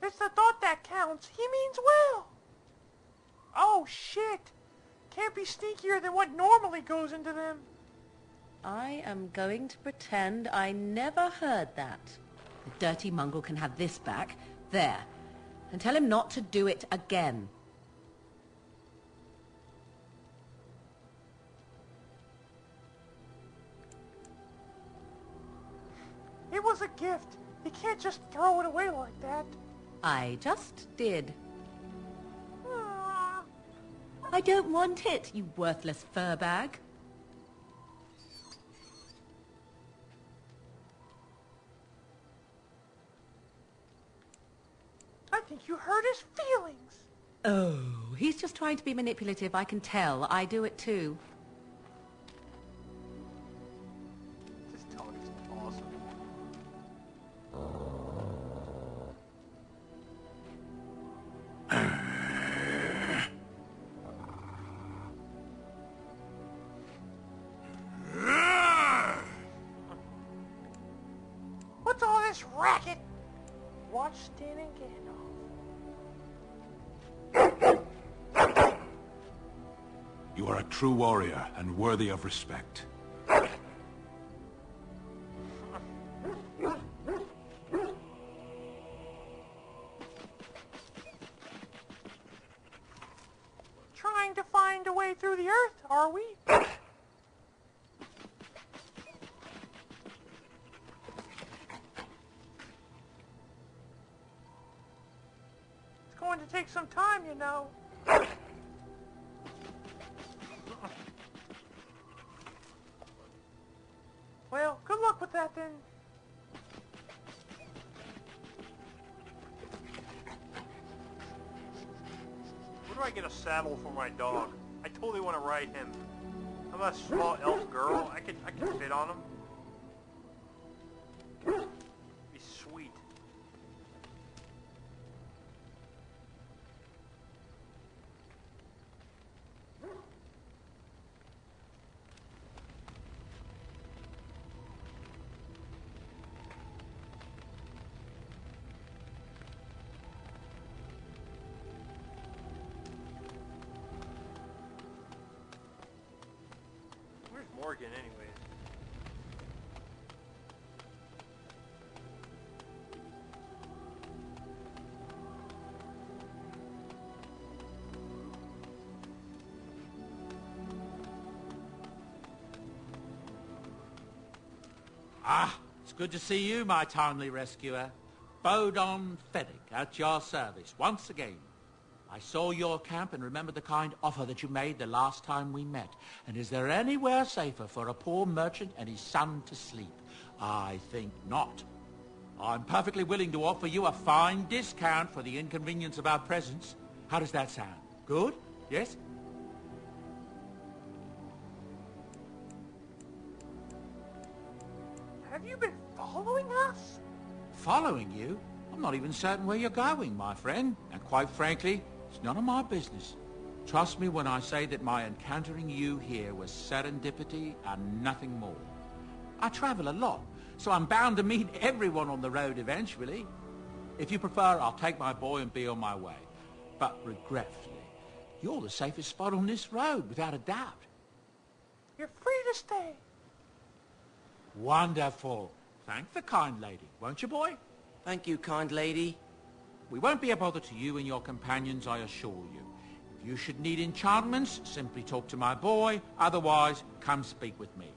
It's the thought that counts. He means well. Oh, shit. Can't be sneakier than what normally goes into them. I am going to pretend I never heard that. The dirty mongrel can have this back. There. And tell him not to do it again. It was a gift. You can't just throw it away like that. I just did. Ah. I don't want it, you worthless fur bag. I think you hurt his feelings. Oh, he's just trying to be manipulative, I can tell. I do it too. This dog is awesome. What's all this racket? Watch Stan and Gandalf. You are a true warrior and worthy of respect. Trying to find a way through the earth, are we? It's going to take some time, you know. Well, good luck with that then. Where do I get a saddle for my dog? I totally want to ride him. I'm a small elf girl. I can fit on him. Be sweet. Where's Morgan, anyways? Ah, it's good to see you, my timely rescuer. Bodon Feddick, at your service, once again. I saw your camp and remembered the kind offer that you made the last time we met. And is there anywhere safer for a poor merchant and his son to sleep? I think not. I'm perfectly willing to offer you a fine discount for the inconvenience of our presence. How does that sound? Good? Yes? Have you been following us? Following you? I'm not even certain where you're going, my friend. And quite frankly, it's none of my business. Trust me when I say that my encountering you here was serendipity and nothing more. I travel a lot, so I'm bound to meet everyone on the road eventually. If you prefer, I'll take my boy and be on my way. But regretfully, you're the safest spot on this road, without a doubt. You're free to stay. Wonderful. Thank the kind lady, won't you, boy? Thank you, kind lady. We won't be a bother to you and your companions, I assure you. If you should need enchantments, simply talk to my boy. Otherwise, come speak with me.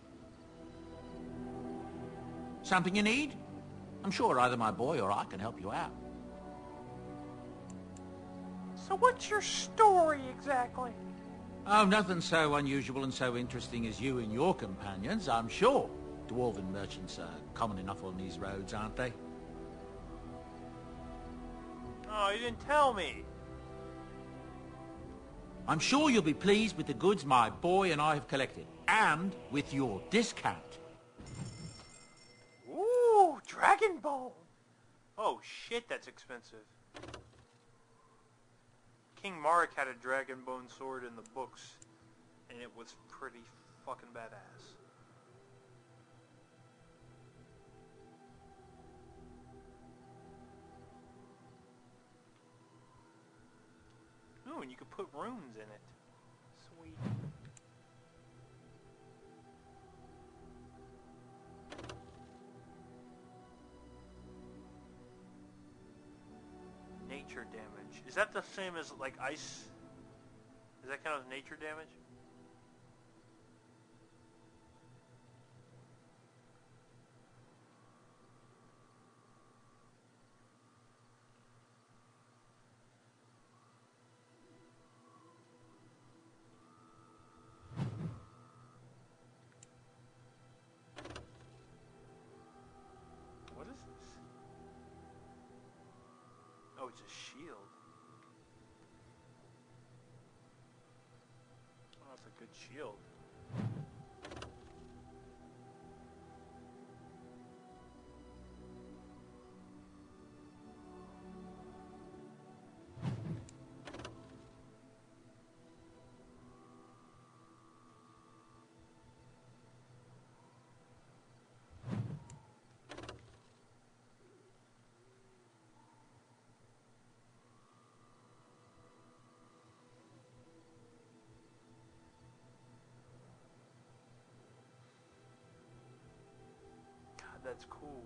Something you need? I'm sure either my boy or I can help you out. So what's your story exactly? Oh, nothing so unusual and so interesting as you and your companions, I'm sure. Dwarven merchants are common enough on these roads, aren't they? Oh, you didn't tell me. I'm sure you'll be pleased with the goods my boy and I have collected, and with your discount. Ooh, Dragon Bone. Oh shit, that's expensive. King Marek had a Dragon Bone sword in the books, and it was pretty fucking badass. and you could put runes in it. Sweet. Nature damage. Is that the same as like ice? Does that count as nature damage? What is this? Oh, it's a shield. Oh, it's a good shield. That's cool.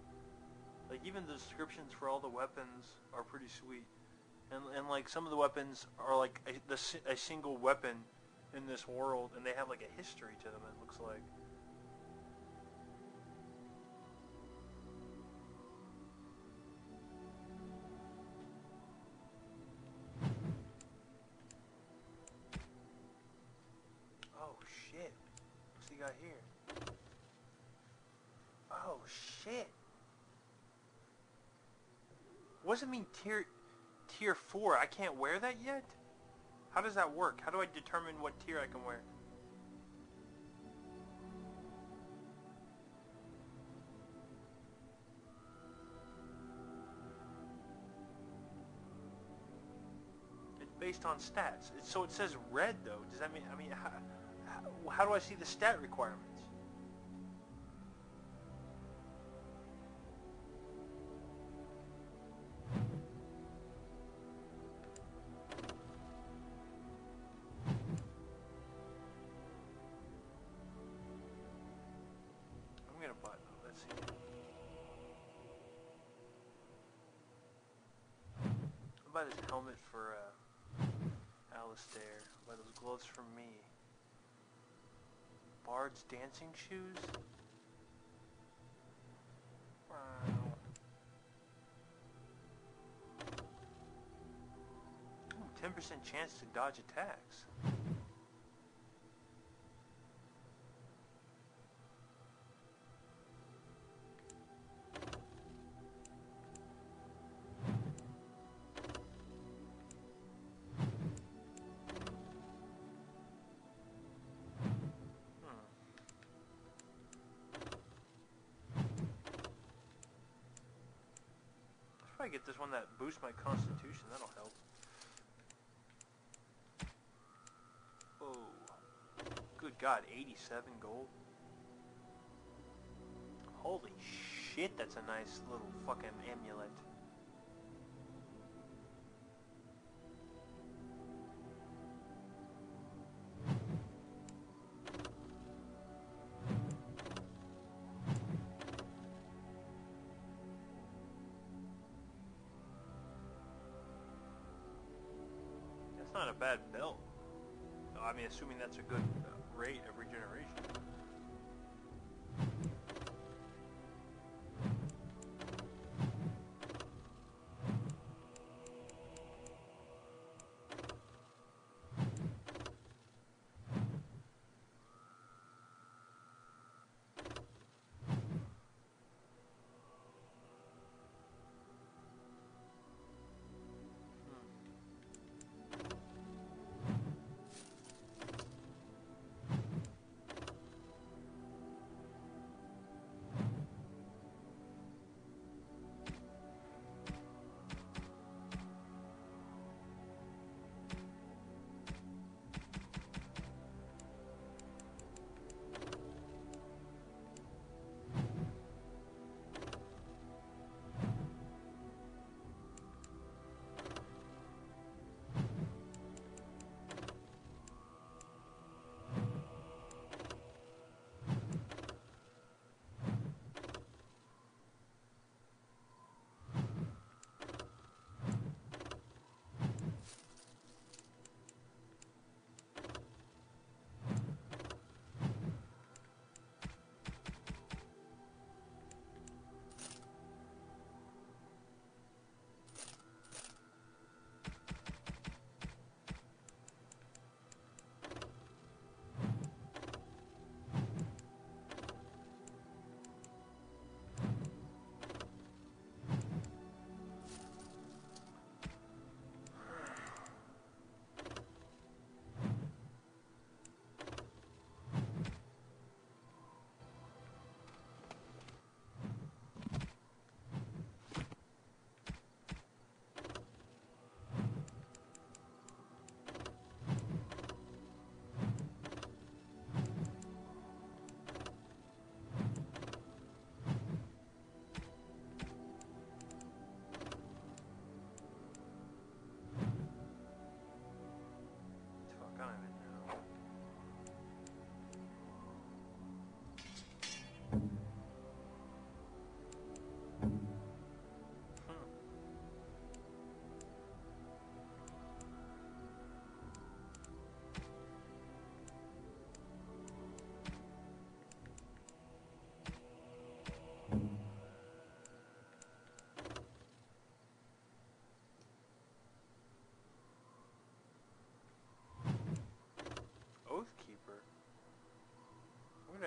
Like even the descriptions for all the weapons are pretty sweet, and like some of the weapons are like a single weapon in this world, and they have like a history to them. It looks like. Oh shit! What's he got here? Oh shit! What does it mean tier 4? I can't wear that yet? How does that work? How do I determine what tier I can wear? It's based on stats. So it says red though. Does that mean, how do I see the stat requirements? Let's see. I'll buy this helmet for Alistair. I'll buy those gloves for me. Bard's dancing shoes? Wow. 10% chance to dodge attacks. I get this one that boosts my constitution, that'll help. Oh, good God, 87 gold. Holy shit, that's a nice little fucking amulet. Not a bad belt. I mean, assuming that's a good rate of regeneration.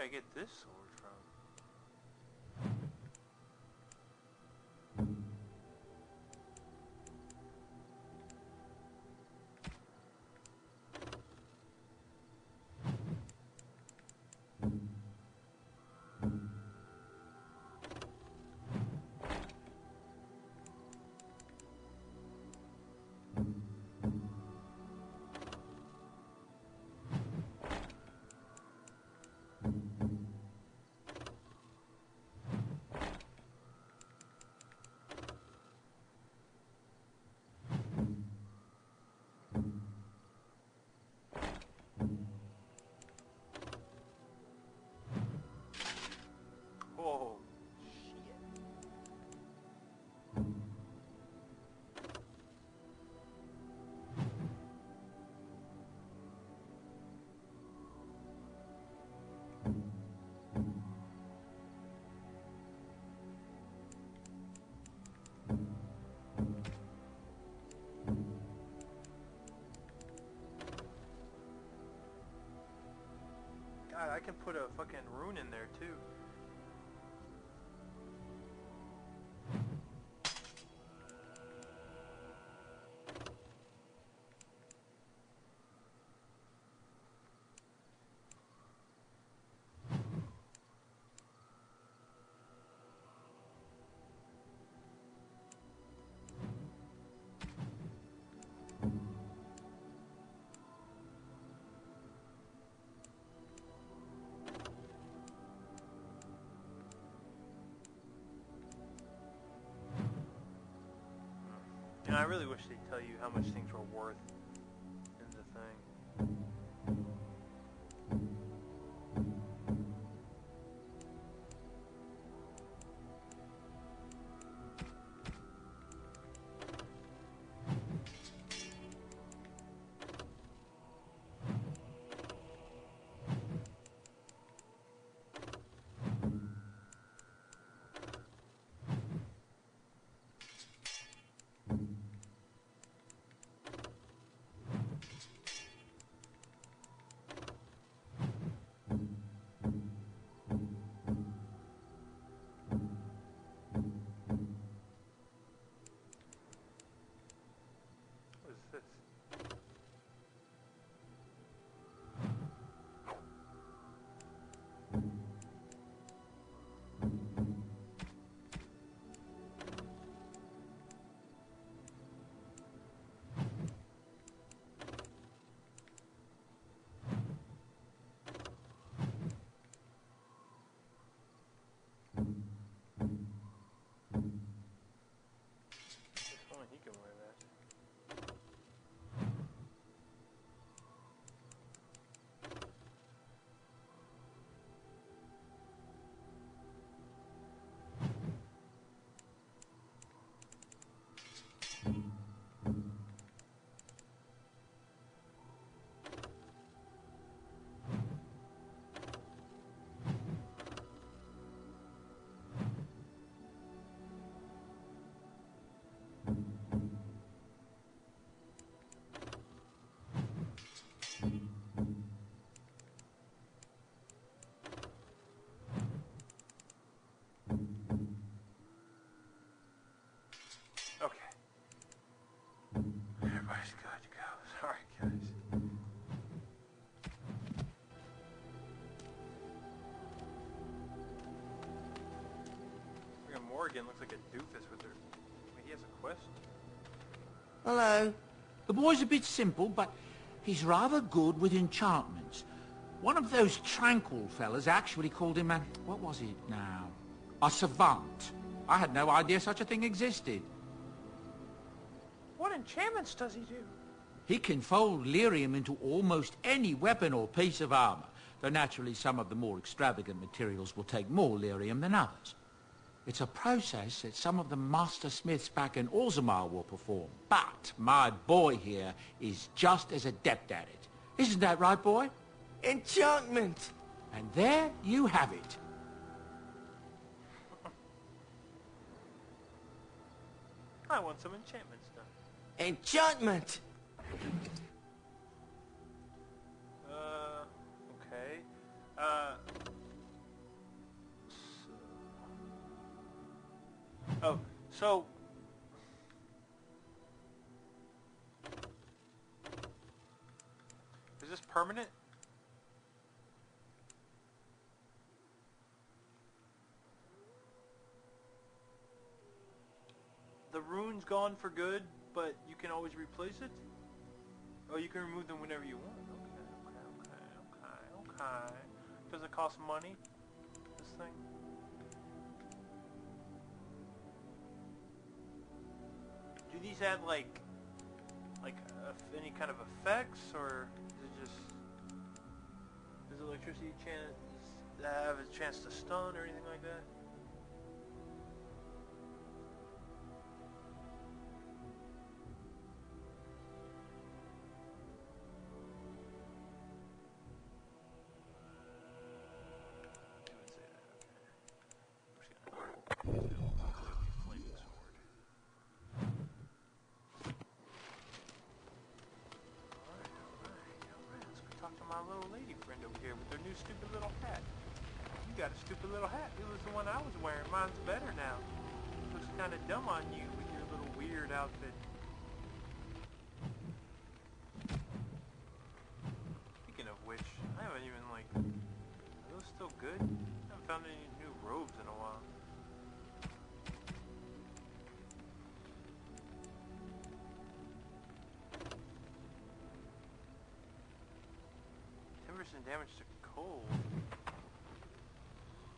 I get this sword from? Whoa, shit. God, I can put a fucking rune in there too. You know, I really wish they'd tell you how much things were worth in the thing. What is this? If only he can wear that. Okay. Everybody's good to go. Sorry, guys. Freaking Morgan looks like a doofus with her. Wait, he has a quest? Hello. The boy's a bit simple, but he's rather good with enchantments. One of those tranquil fellas actually called him a... what was it now? A savant. I had no idea such a thing existed. What enchantments does he do? He can fold lyrium into almost any weapon or piece of armor, though naturally some of the more extravagant materials will take more lyrium than others. It's a process that some of the master smiths back in Orzammar will perform, but my boy here is just as adept at it. Isn't that right, boy? Enchantment. And there you have it. I want some enchantments done. Enchantment. Okay. So, is this permanent? The rune's gone for good, but you can always replace it? Oh, you can remove them whenever you want. Okay. Does it cost money, this thing? Do these add, like any kind of effects, or is it just... Does electricity have a chance to stun or anything like that? Stupid little hat. You got a stupid little hat. It was the one I was wearing. Mine's better now. Looks kind of dumb on you with your little weird outfit. Speaking of which, I haven't even are those still good? I haven't found any new robes in a while. Timbers and damage to cold.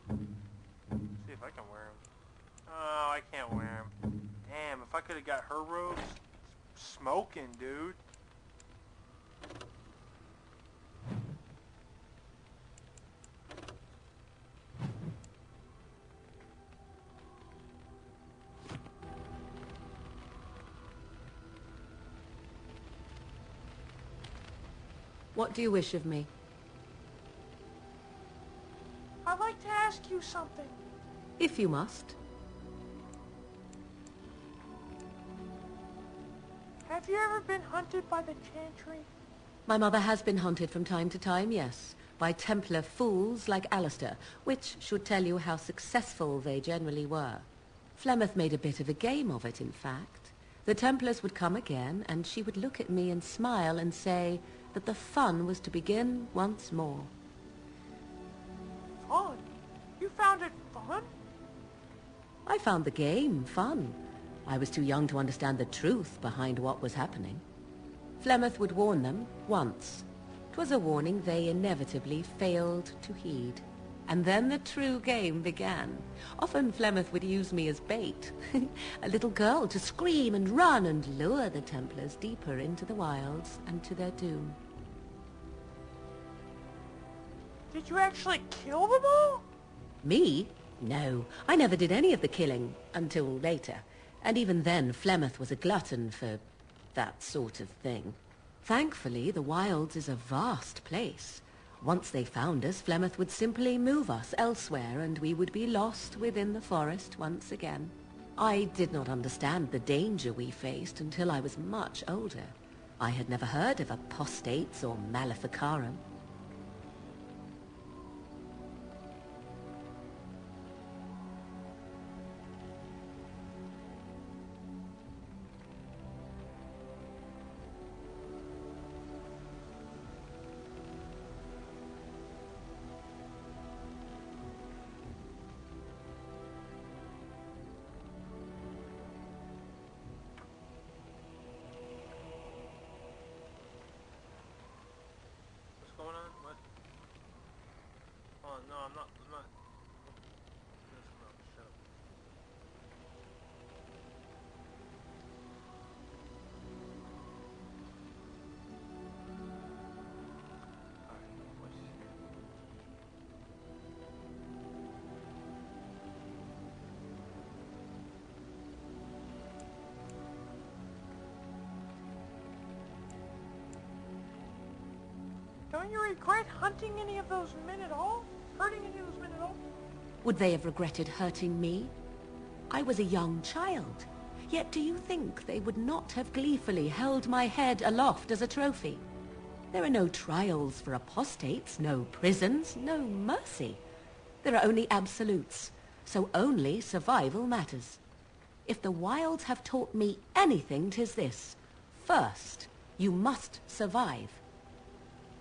See if I can wear them. Oh, I can't wear them. Damn, if I could have got her robes, smoking, dude. What do you wish of me? I'd like to ask you something. If you must. Have you ever been hunted by the Chantry? My mother has been hunted from time to time, yes, by Templar fools like Alistair, which should tell you how successful they generally were. Flemeth made a bit of a game of it, in fact. The Templars would come again, and she would look at me and smile and say that the fun was to begin once more. Fun? You found it fun? I found the game fun. I was too young to understand the truth behind what was happening. Flemeth would warn them once. 'Twas a warning they inevitably failed to heed. And then the true game began. Often Flemeth would use me as bait. A little girl to scream and run and lure the Templars deeper into the wilds and to their doom. Did you actually kill them all? Me? No, I never did any of the killing, until later. And even then, Flemeth was a glutton for that sort of thing. Thankfully, the wilds is a vast place. Once they found us, Flemeth would simply move us elsewhere, and we would be lost within the forest once again. I did not understand the danger we faced until I was much older. I had never heard of apostates or maleficarum. No, I'm not. Shut up. Alright, what's here? Don't you regret hunting any of those men at all? Hurting any of those men at all? Would they have regretted hurting me? I was a young child. Yet do you think they would not have gleefully held my head aloft as a trophy? There are no trials for apostates, no prisons, no mercy. There are only absolutes, so only survival matters. If the wilds have taught me anything, 'tis this. First, you must survive.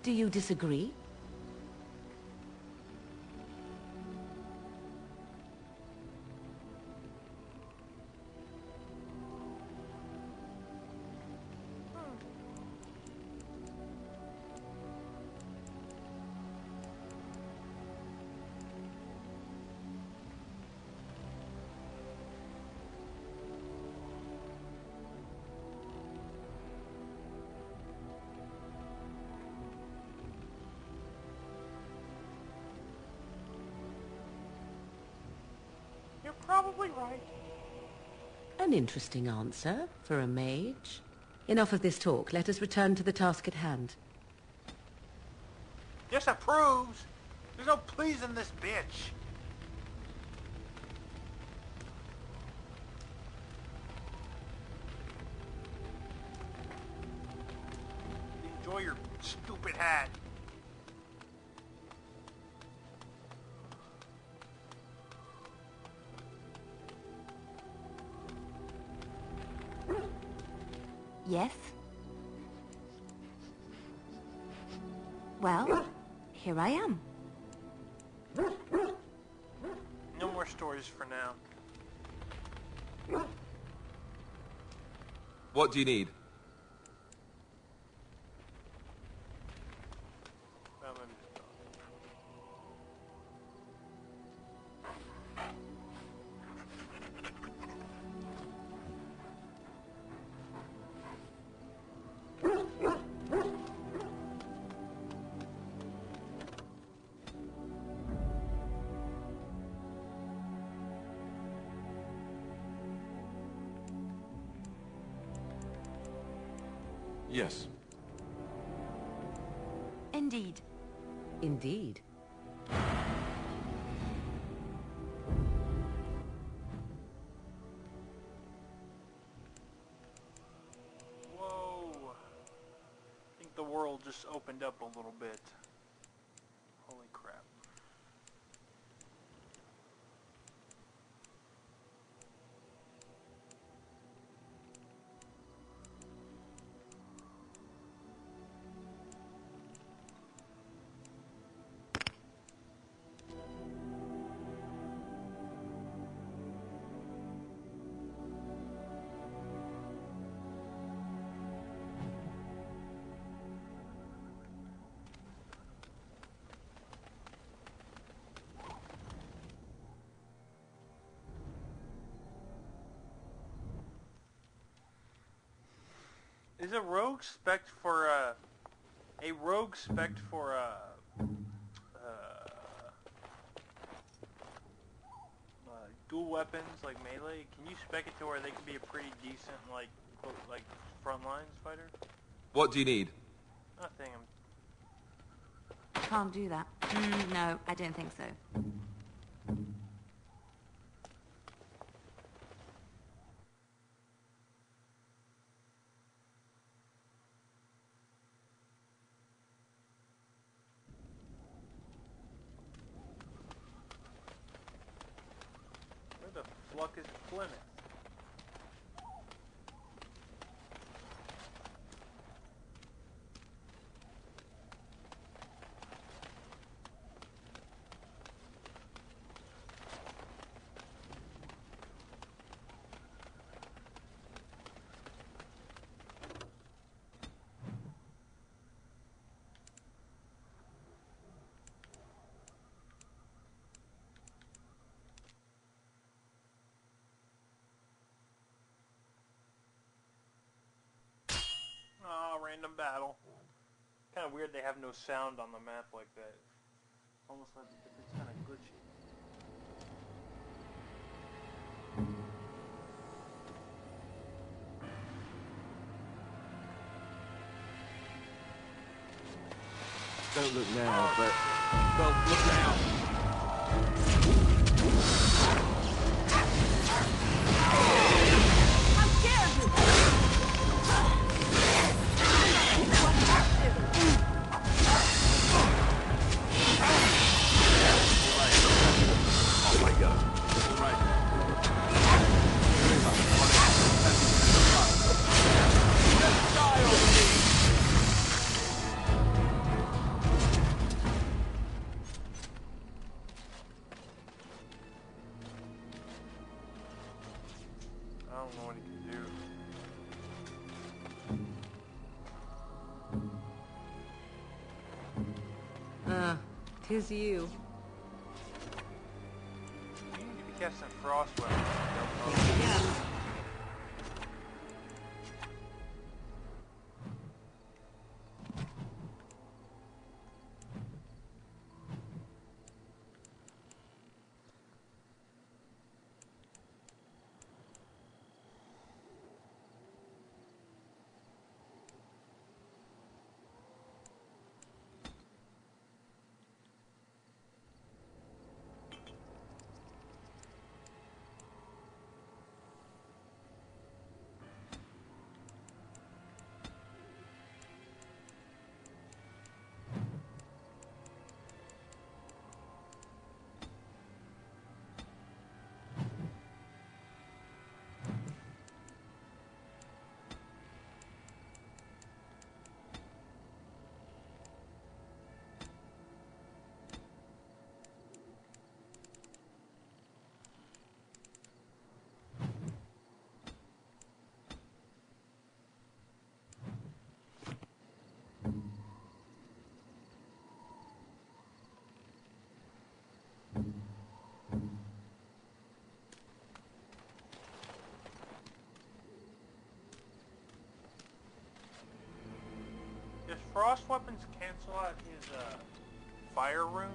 Do you disagree? You're probably right. An interesting answer for a mage. Enough of this talk. Let us return to the task at hand. Disapproves? There's no pleasing this bitch. Enjoy your stupid hat. Yes? Well, here I am. No more stories for now. What do you need? Well, maybe just talk. Yes. Indeed. Indeed. Whoa. I think the world just opened up a little bit. Holy crap. Is a rogue spec for dual weapons like melee? Can you spec it to where they can be a pretty decent like front lines fighter? What do you need? Nothing. Can't do that. No, I don't think so. Where the fuck is Plymouth? Oh, random battle. Kind of weird they have no sound on the map like that. Almost like it's kind of glitchy. Don't look now, but... Well, look now. Oh my god. Right. don't know what he can do. Tis you. You need to be casting frost weapons. Yeah. Does frost weapons cancel out his fire rune?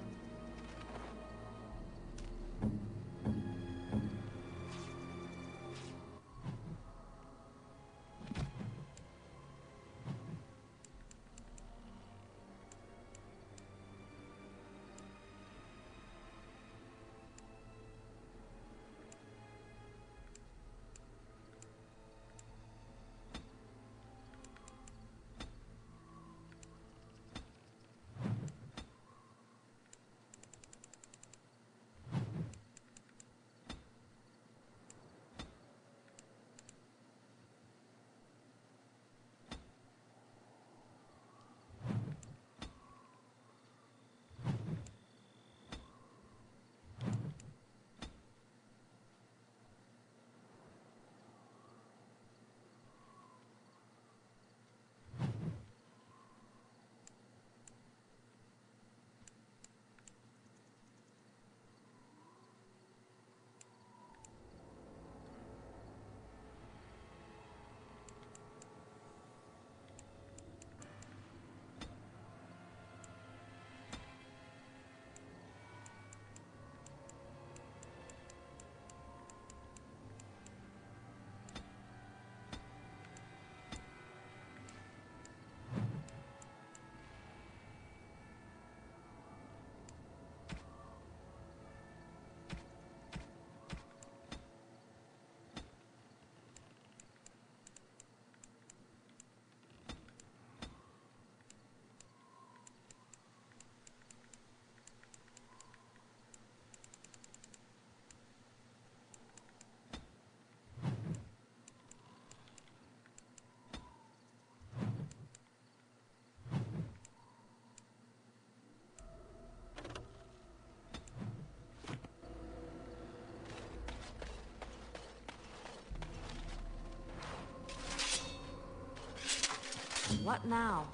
What now?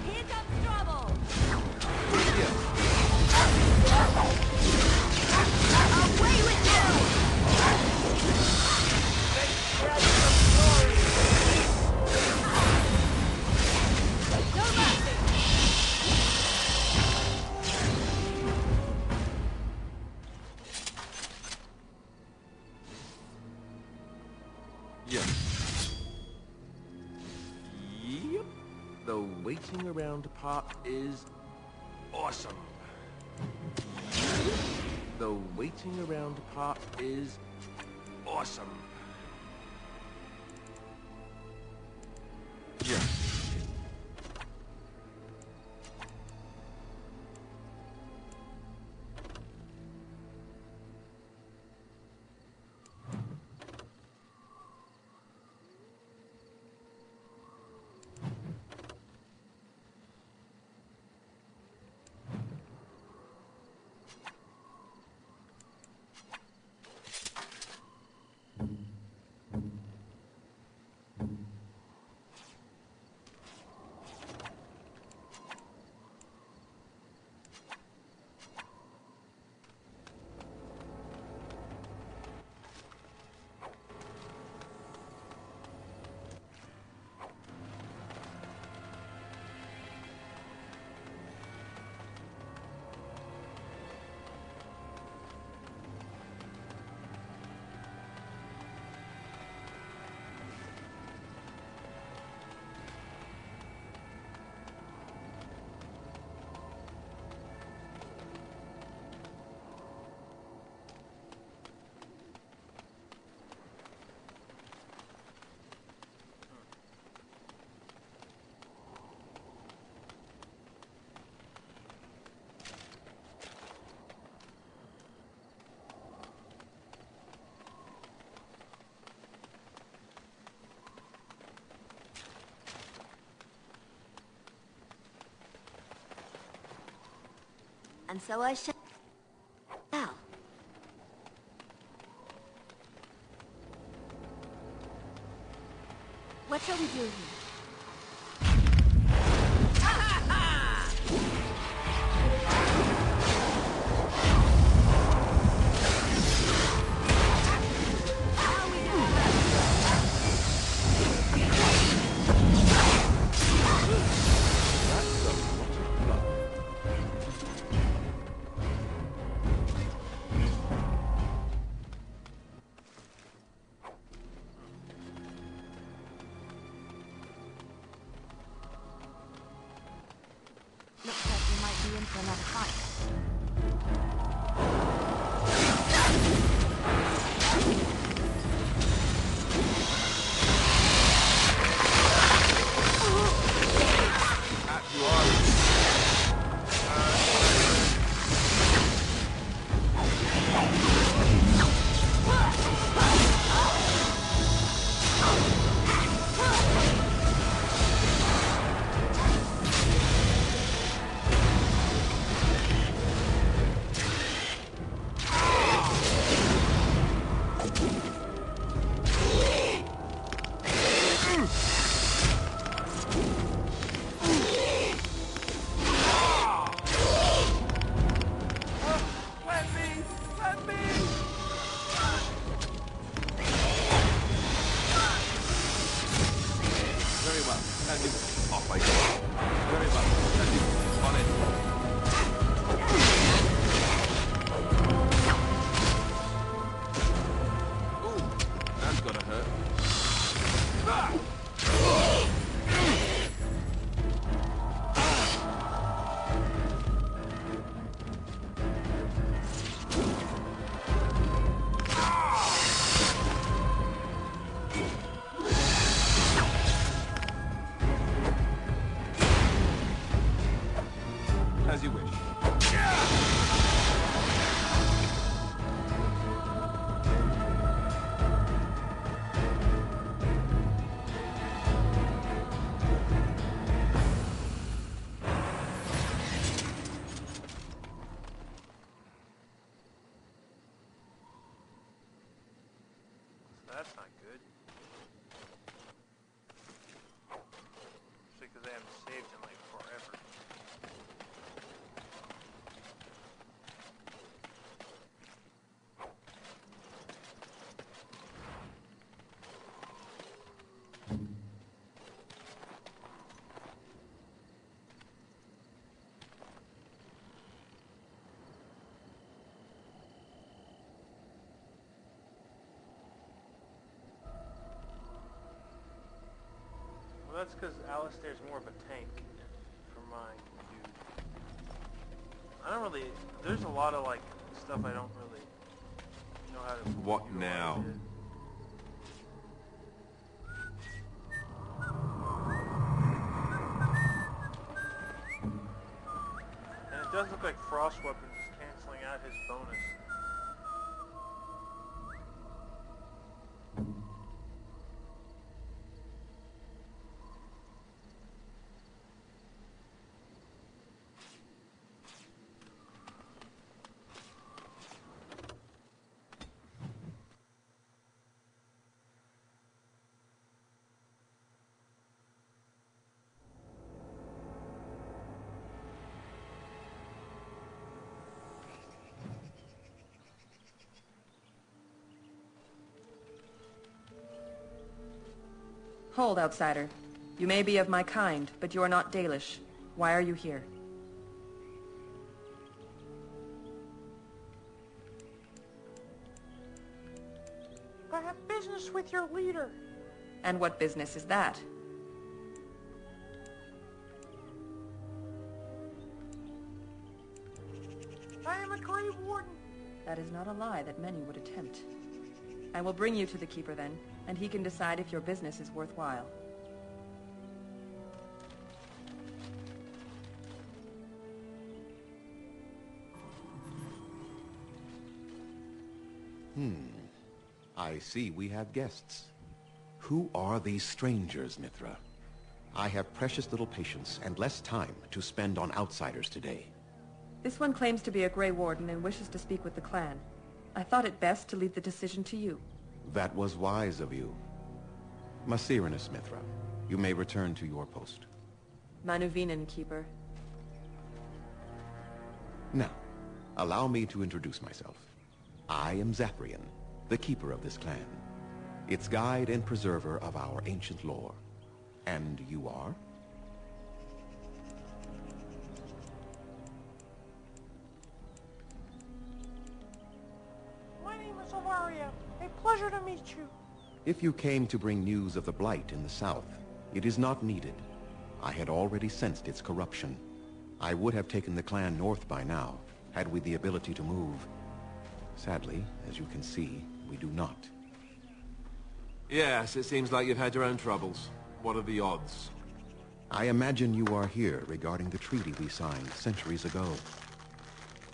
Here comes trouble! Away with you! No mercy! Yes. Yep. The waiting around part is awesome. The waiting around part is awesome. Yes. And so I shall. What shall we do here? Looks like we might be in for another fight. As you wish. That's not good. Especially because they haven't saved in like forever. Well, that's because Alistair's more of a tank for my dude. I don't really. There's a lot of like stuff I don't really know how to. What utilize now? yet. And it does look like Frost Weapons is canceling out his bonus. Hold, outsider. You may be of my kind, but you are not Dalish. Why are you here? I have business with your leader. And what business is that? I am a Grave Warden. That is not a lie that many would attempt. I will bring you to the Keeper then, and he can decide if your business is worthwhile. I see we have guests. Who are these strangers, Mithra? I have precious little patience and less time to spend on outsiders today. This one claims to be a Grey Warden and wishes to speak with the clan. I thought it best to leave the decision to you. That was wise of you. Masirinus Mithra, you may return to your post. Manuvinen, Keeper. Now, allow me to introduce myself. I am Zaprian, the keeper of this clan, its guide and preserver of our ancient lore. And you are? My name is Alaria. A pleasure to meet you. If you came to bring news of the Blight in the south, it is not needed. I had already sensed its corruption. I would have taken the clan north by now, had we the ability to move. Sadly, as you can see, we do not. Yes, it seems like you've had your own troubles. What are the odds? I imagine you are here regarding the treaty we signed centuries ago.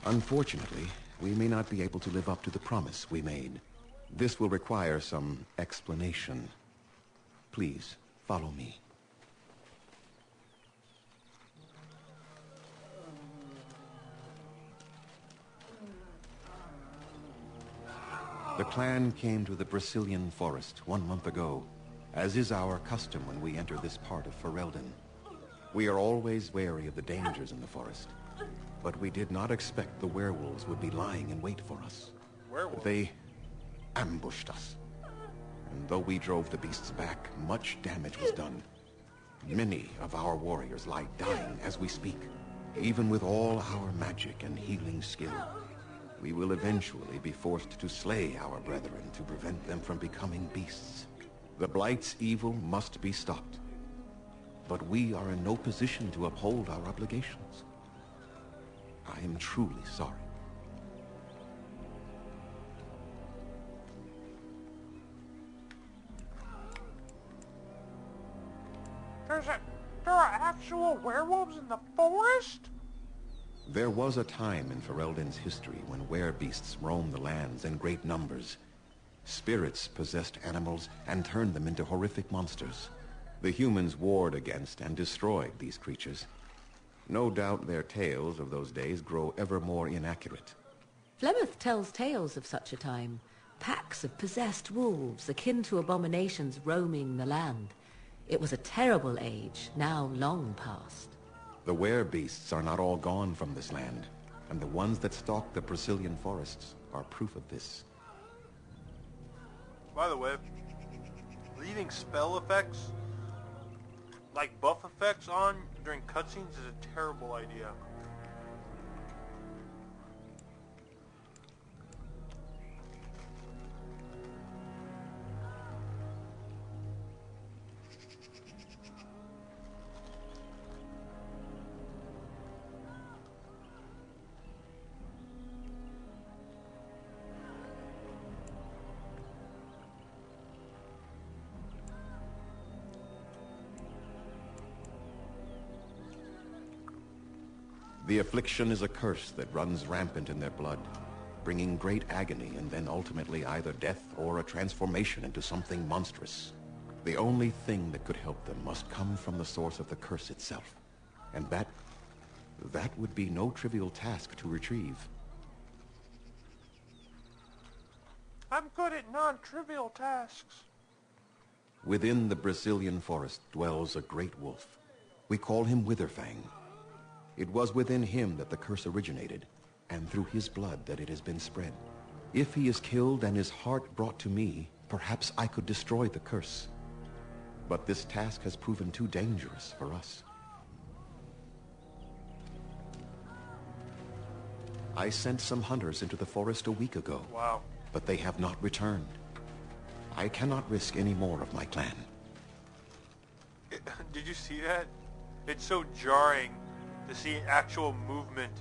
Unfortunately, we may not be able to live up to the promise we made. This will require some explanation. Please, follow me. The clan came to the Brazilian forest 1 month ago, as is our custom when we enter this part of Ferelden. We are always wary of the dangers in the forest, but we did not expect the werewolves would be lying in wait for us. Werewolves? They ambushed us. And though we drove the beasts back, much damage was done. Many of our warriors lie dying as we speak. Even with all our magic and healing skill, we will eventually be forced to slay our brethren to prevent them from becoming beasts. The Blight's evil must be stopped. But we are in no position to uphold our obligations. I am truly sorry. There are actual werewolves in the forest? There was a time in Ferelden's history when werebeasts roamed the lands in great numbers. Spirits possessed animals and turned them into horrific monsters. The humans warred against and destroyed these creatures. No doubt their tales of those days grow ever more inaccurate. Flemeth tells tales of such a time. Packs of possessed wolves, akin to abominations roaming the land. It was a terrible age, now long past. The werebeasts are not all gone from this land, and the ones that stalk the Brazilian forests are proof of this. By the way, leaving spell effects, like buff effects on during cutscenes is a terrible idea. The affliction is a curse that runs rampant in their blood, bringing great agony and then ultimately either death or a transformation into something monstrous. The only thing that could help them must come from the source of the curse itself. And that would be no trivial task to retrieve. I'm good at non-trivial tasks. Within the Brazilian forest dwells a great wolf. We call him Witherfang. It was within him that the curse originated, and through his blood that it has been spread. If he is killed and his heart brought to me, perhaps I could destroy the curse. But this task has proven too dangerous for us. I sent some hunters into the forest a week ago. Wow. But they have not returned. I cannot risk any more of my clan. Did you see that? It's so jarring to see actual movement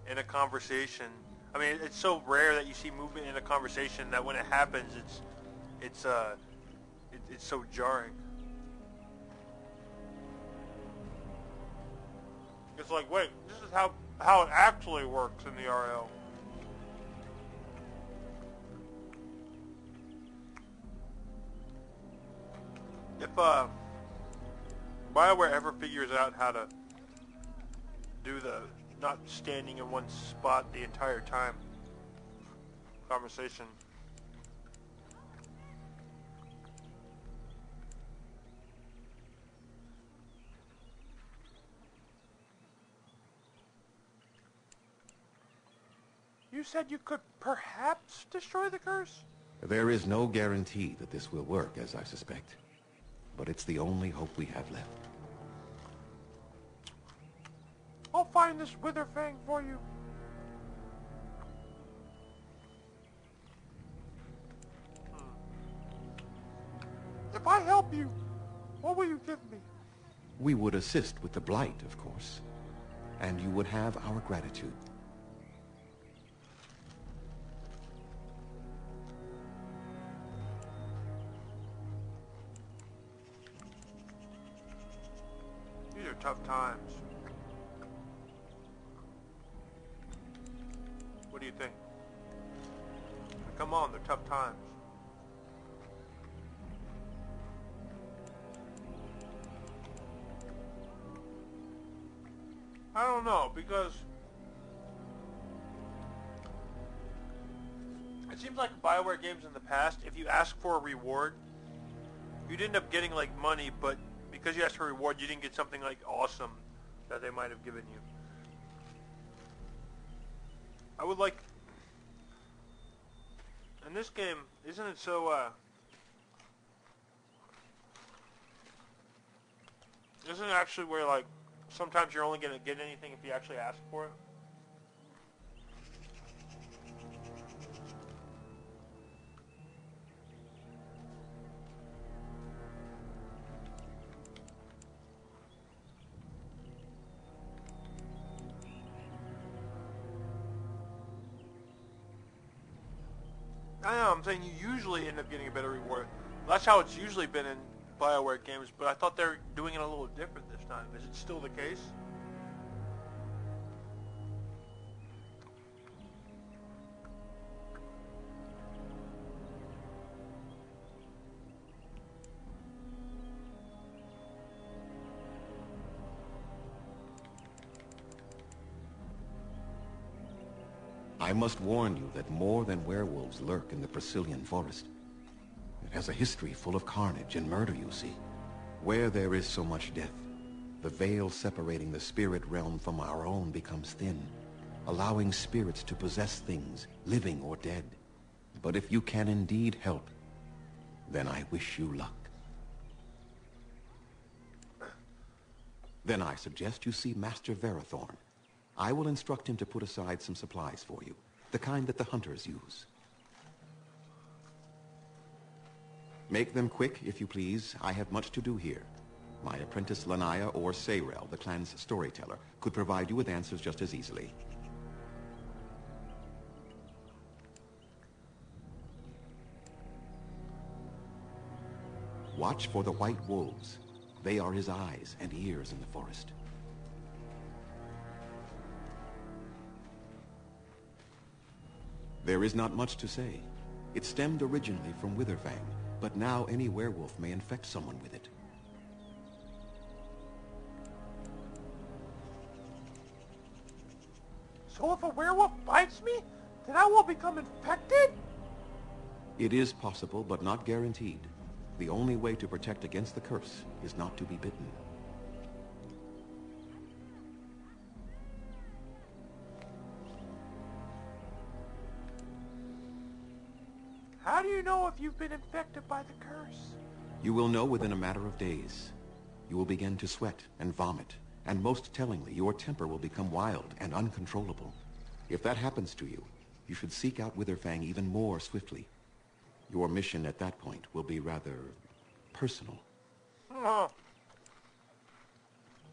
in a conversation. I mean, it's so rare that you see movement in a conversation that when it happens, it's so jarring. It's like, wait, this is how it actually works in the RL. If BioWare ever figures out how to do the not standing in one spot the entire time. Conversation. You said you could perhaps destroy the curse? There is no guarantee that this will work, as I suspect. But it's the only hope we have left. I'll find this Witherfang for you. If I help you, what will you give me? We would assist with the Blight, of course. And you would have our gratitude. These are tough times. What do you think? Come on, they're tough times. I don't know, because it seems like BioWare games in the past, if you ask for a reward, you'd end up getting like money, but because you asked for a reward, you didn't get something like awesome that they might have given you. I would like, in this game, isn't it so, isn't it actually where like, sometimes you're only going to get anything if you actually ask for it? I know, I'm saying you usually end up getting a better reward. That's how it's usually been in BioWare games, but I thought they're doing it a little different this time. Is it still the case? I must warn you that more than werewolves lurk in the Brazilian forest. It has a history full of carnage and murder, you see. Where there is so much death, the veil separating the spirit realm from our own becomes thin, allowing spirits to possess things, living or dead. But if you can indeed help, then I wish you luck. Then I suggest you see Master Verathorn. I will instruct him to put aside some supplies for you, the kind that the hunters use. Make them quick, if you please. I have much to do here. My apprentice Lanaya or Sayrel, the clan's storyteller, could provide you with answers just as easily. Watch for the white wolves. They are his eyes and ears in the forest. There is not much to say. It stemmed originally from Witherfang, but now any werewolf may infect someone with it. So if a werewolf bites me, then I will become infected? It is possible, but not guaranteed. The only way to protect against the curse is not to be bitten. How do you know if you've been infected by the curse? You will know within a matter of days. You will begin to sweat and vomit, and most tellingly, your temper will become wild and uncontrollable. If that happens to you, you should seek out Witherfang even more swiftly. Your mission at that point will be rather personal. How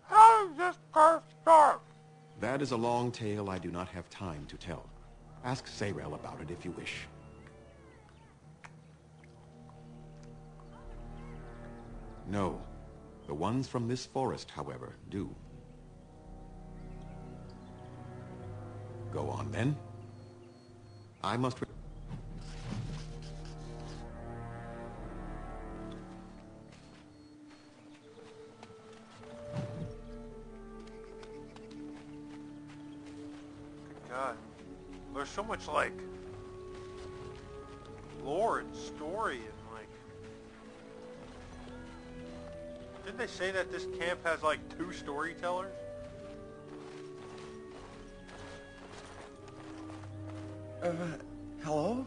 does this curse start? That is a long tale I do not have time to tell. Ask Sayrel about it if you wish. No. The ones from this forest, however, do. Go on, then. I must... there's so much like lore and story and like. Didn't they say that this camp has like 2 storytellers? Hello?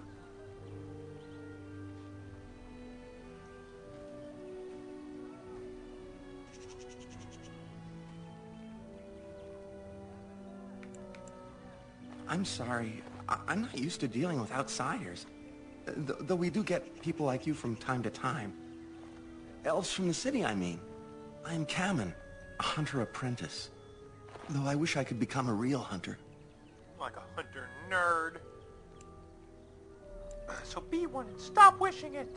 I'm sorry. I'm not used to dealing with outsiders. Though we do get people like you from time to time. Elves from the city, I mean. I'm Kamen, a hunter apprentice. Though I wish I could become a real hunter. Like a hunter nerd. So be one and stop wishing it.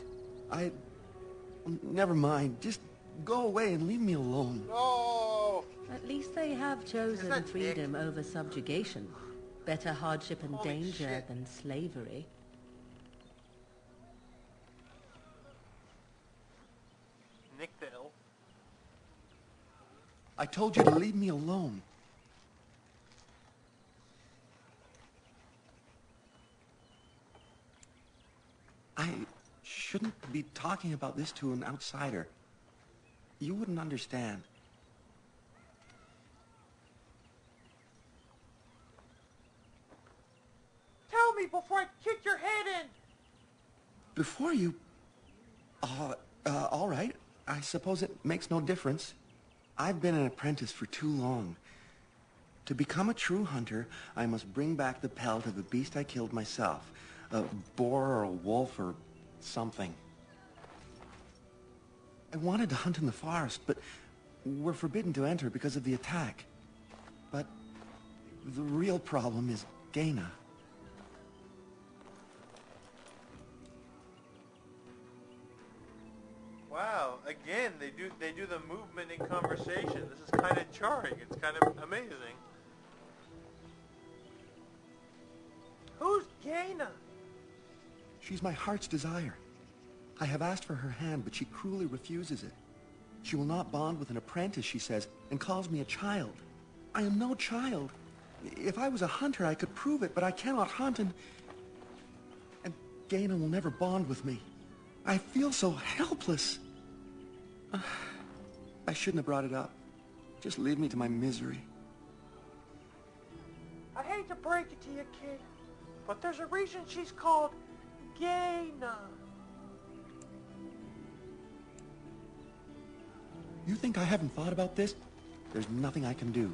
Never mind. Just go away and leave me alone. No. At least they have chosen that freedom over subjugation. Better hardship and Holy danger shit. than slavery. Nick the elf. I told you to leave me alone. I shouldn't be talking about this to an outsider. You wouldn't understand. Tell me before I kick your head in. Before you... all right. I suppose it makes no difference. I've been an apprentice for too long. To become a true hunter, I must bring back the pelt of the beast I killed myself. A boar or a wolf or something. I wanted to hunt in the forest, but we're forbidden to enter because of the attack. But the real problem is Gaina. Wow, again, they do the movement in conversation. This is kind of jarring. It's kind of amazing. Who's Gaina? She's my heart's desire. I have asked for her hand, but she cruelly refuses it. She will not bond with an apprentice, she says, and calls me a child. I am no child. If I was a hunter, I could prove it, but I cannot hunt, and Gaina will never bond with me. I feel so helpless. I shouldn't have brought it up. Just leave me to my misery. I hate to break it to you, kid, but there's a reason she's called Gaina. You think I haven't thought about this? There's nothing I can do.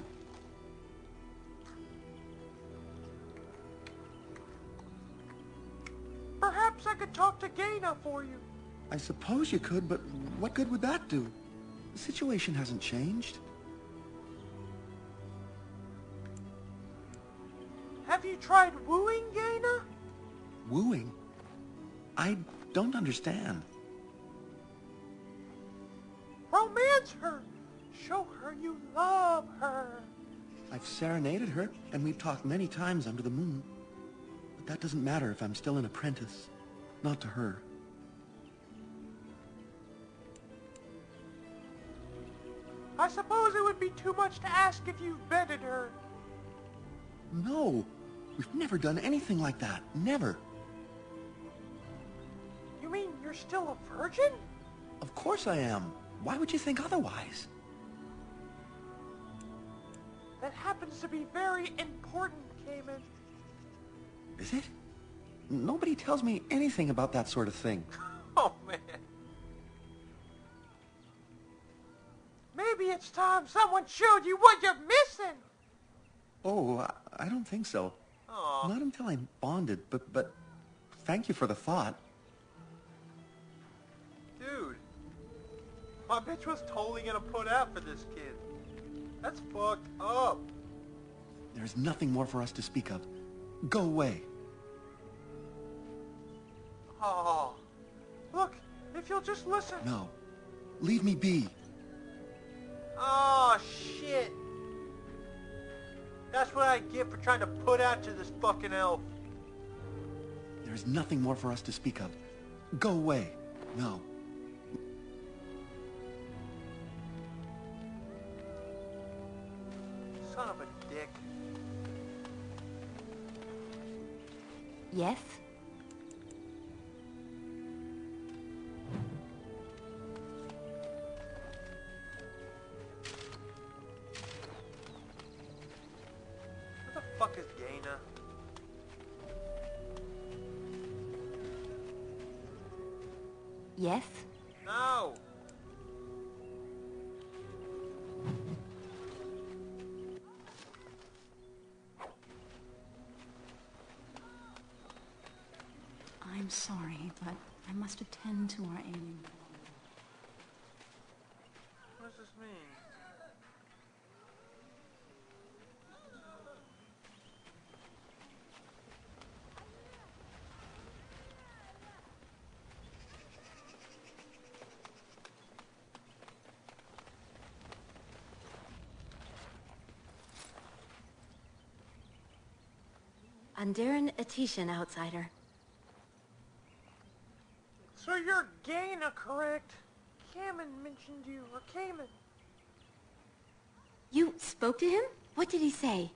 Perhaps I could talk to Gaina for you. I suppose you could, but what good would that do? The situation hasn't changed. Have you tried wooing Gaina? Wooing? I don't understand. Romance her. Show her you love her. I've serenaded her, and we've talked many times under the moon. But that doesn't matter if I'm still an apprentice. Not to her. I suppose it would be too much to ask if you've vetted her. No. We've never done anything like that. Never. You mean you're still a virgin? Of course I am. Why would you think otherwise? That happens to be very important, Cayman. Is it? Nobody tells me anything about that sort of thing. Oh, man. Maybe it's time someone showed you what you're missing. Oh, I don't think so. Aw. Not until I'm bonded, but thank you for the thought. Dude, my bitch was totally gonna put out for this kid. That's fucked up. There's nothing more for us to speak of. Go away. Oh, look, if you'll just listen. No. Leave me be. Oh, shit. That's what I get for trying to put out to this fucking elf. There's nothing more for us to speak of. Go away. No. Son of a dick. Yes? Who the fuck is Dana? Yes? No! I'm sorry, but I must attend to our ailing. What does this mean? Andiran Atishan, outsider. So you're Gaina, correct? Kamen mentioned you, or Kamen. You spoke to him? What did he say?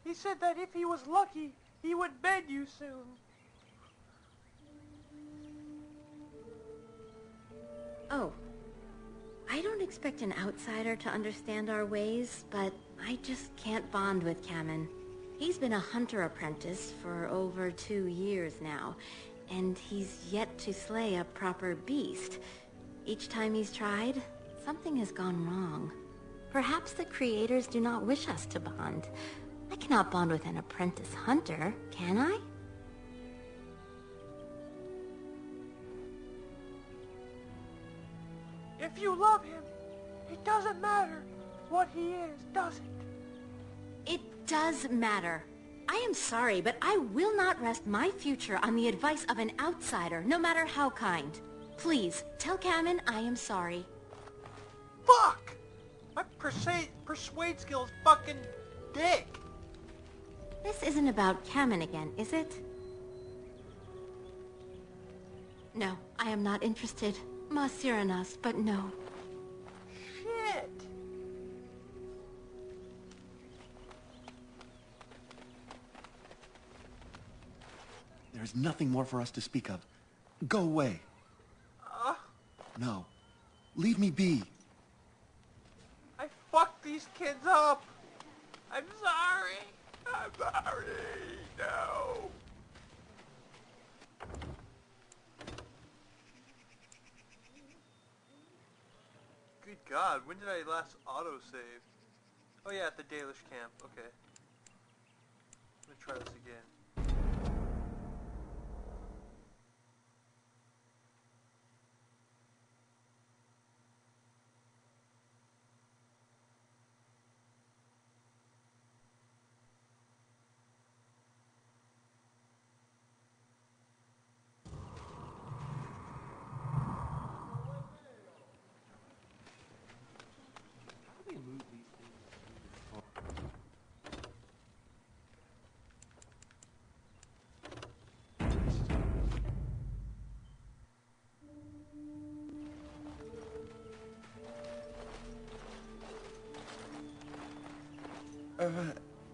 He said that if he was lucky, he would bed you soon. Oh. I don't expect an outsider to understand our ways, but I just can't bond with Kamen. He's been a hunter apprentice for over 2 years now, and he's yet to slay a proper beast. Each time he's tried, something has gone wrong. Perhaps the creators do not wish us to bond. I cannot bond with an apprentice hunter, can I? If you love him, it doesn't matter what he is, does it? It does matter. I am sorry, but I will not rest my future on the advice of an outsider, no matter how kind. Please, tell Kamen I am sorry. Fuck! My persuade skill is fucking dick. This isn't about Kamen again, is it? No, I am not interested. Masiranas, but no. Shit! There is nothing more for us to speak of. Go away. No. Leave me be. I fucked these kids up. I'm sorry. I'm sorry. No. Good God, when did I last autosave? Oh yeah, at the Dalish camp. Okay. Let me try this again.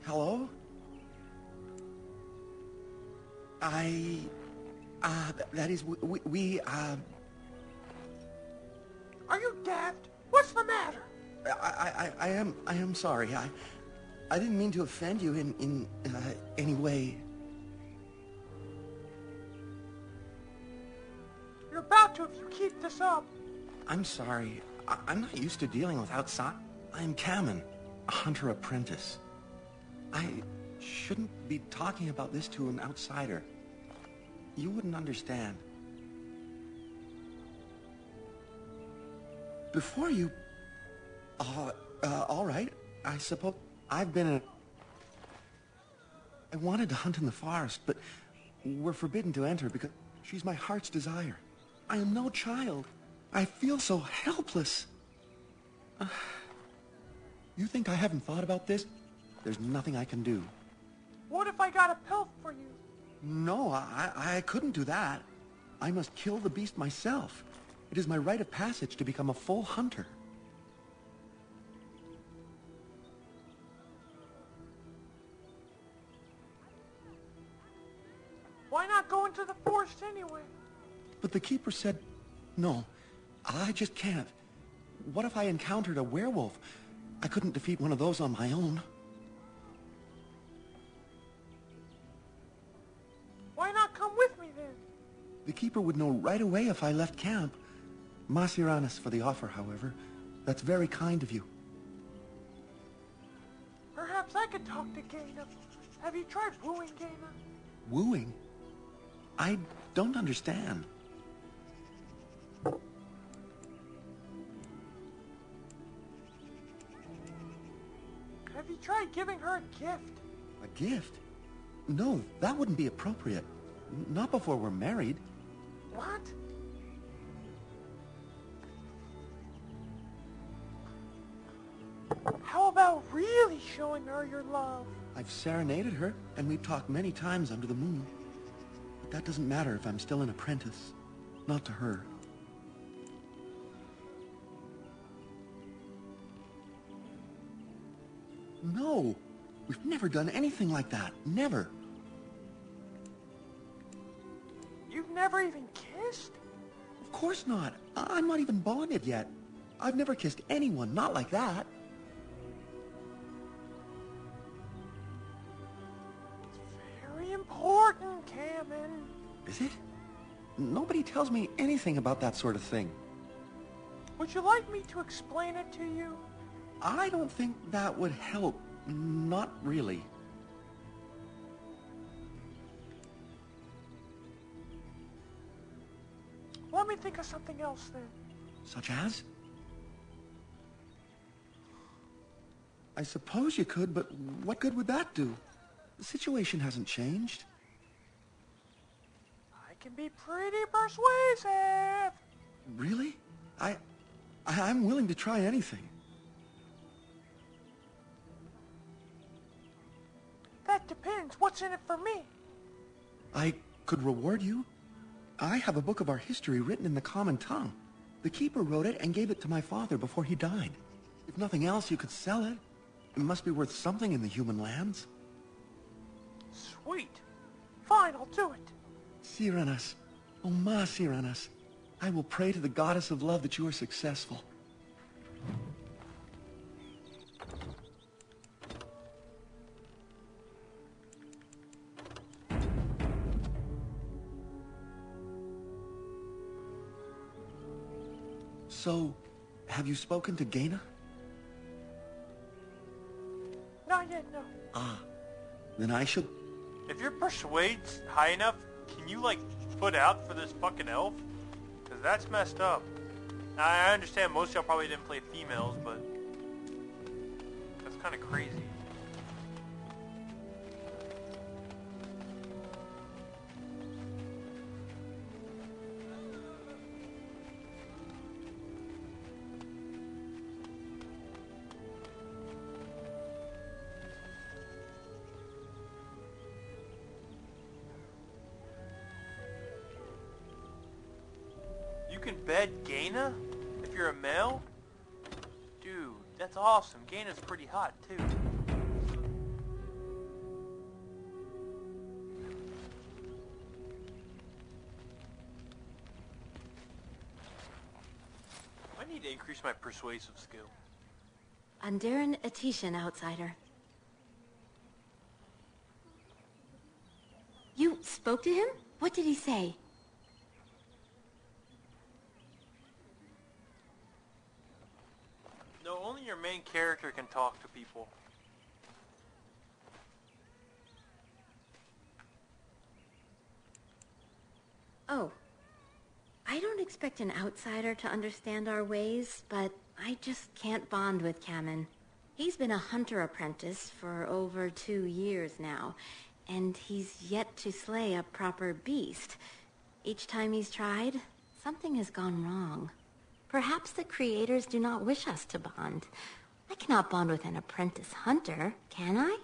Hello? That is, Are you daft? What's the matter? I am sorry. I didn't mean to offend you in any way. You're about to if you keep this up. I'm sorry. I'm not used to dealing with outside. I'm Kamen, a hunter apprentice. I shouldn't be talking about this to an outsider. You wouldn't understand. Before you... all right. I suppose I've been I wanted to hunt in the forest, but we're forbidden to enter because she's my heart's desire. I am no child. I feel so helpless. You think I haven't thought about this? There's nothing I can do. What if I got a pill for you? No, I couldn't do that. I must kill the beast myself. It is my rite of passage to become a full hunter. Why not go into the forest anyway? But the Keeper said, no, I just can't. What if I encountered a werewolf? I couldn't defeat one of those on my own. Why not come with me then? The Keeper would know right away if I left camp. Masiranis for the offer, however. That's very kind of you. Perhaps I could talk to Gaina. Have you tried wooing Gaina? Wooing? I don't understand. Have you tried giving her a gift? A gift? No, that wouldn't be appropriate. Not before we're married. What? How about really showing her your love? I've serenaded her, and we've talked many times under the moon. But that doesn't matter if I'm still an apprentice. Not to her. No! We've never done anything like that. Never. You've never even kissed? Of course not. I'm not even bonded yet. I've never kissed anyone, not like that. Very important, Cameron. Is it? Nobody tells me anything about that sort of thing. Would you like me to explain it to you? I don't think that would help. Not really. Let me think of something else then. Such as? I suppose you could, but what good would that do? The situation hasn't changed. I can be pretty persuasive. Really? I'm willing to try anything. That depends. What's in it for me? I could reward you. I have a book of our history written in the common tongue. The Keeper wrote it and gave it to my father before he died. If nothing else, you could sell it. It must be worth something in the human lands. Sweet. Fine, I'll do it. Siranas. Oh, Ma Siranas. I will pray to the goddess of love that you are successful. So, have you spoken to Gaina? Not yet, no. Ah, then I should... If your persuade's high enough, can you, like, put out for this fucking elf? Because that's messed up. Now, I understand most of y'all probably didn't play females, but... that's kind of crazy. You can bed Gaina if you're a male? Dude, that's awesome. Gaina's pretty hot, too. I need to increase my persuasive skill. Andaran Atishan, outsider. You spoke to him? What did he say? No, only your main character can talk to people. Oh. I don't expect an outsider to understand our ways, but I just can't bond with Kamen. He's been a hunter apprentice for over 2 years now, and he's yet to slay a proper beast. Each time he's tried, something has gone wrong. Perhaps the creators do not wish us to bond. I cannot bond with an apprentice hunter, can I?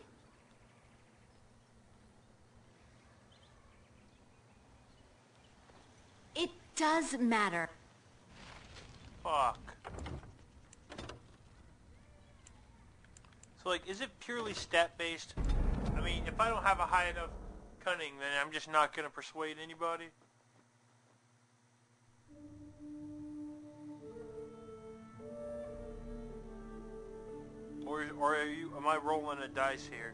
It does matter. Fuck. So, like, is it purely stat-based? I mean, if I don't have a high enough cunning, then I'm just not going to persuade anybody. Or am I rolling a dice here?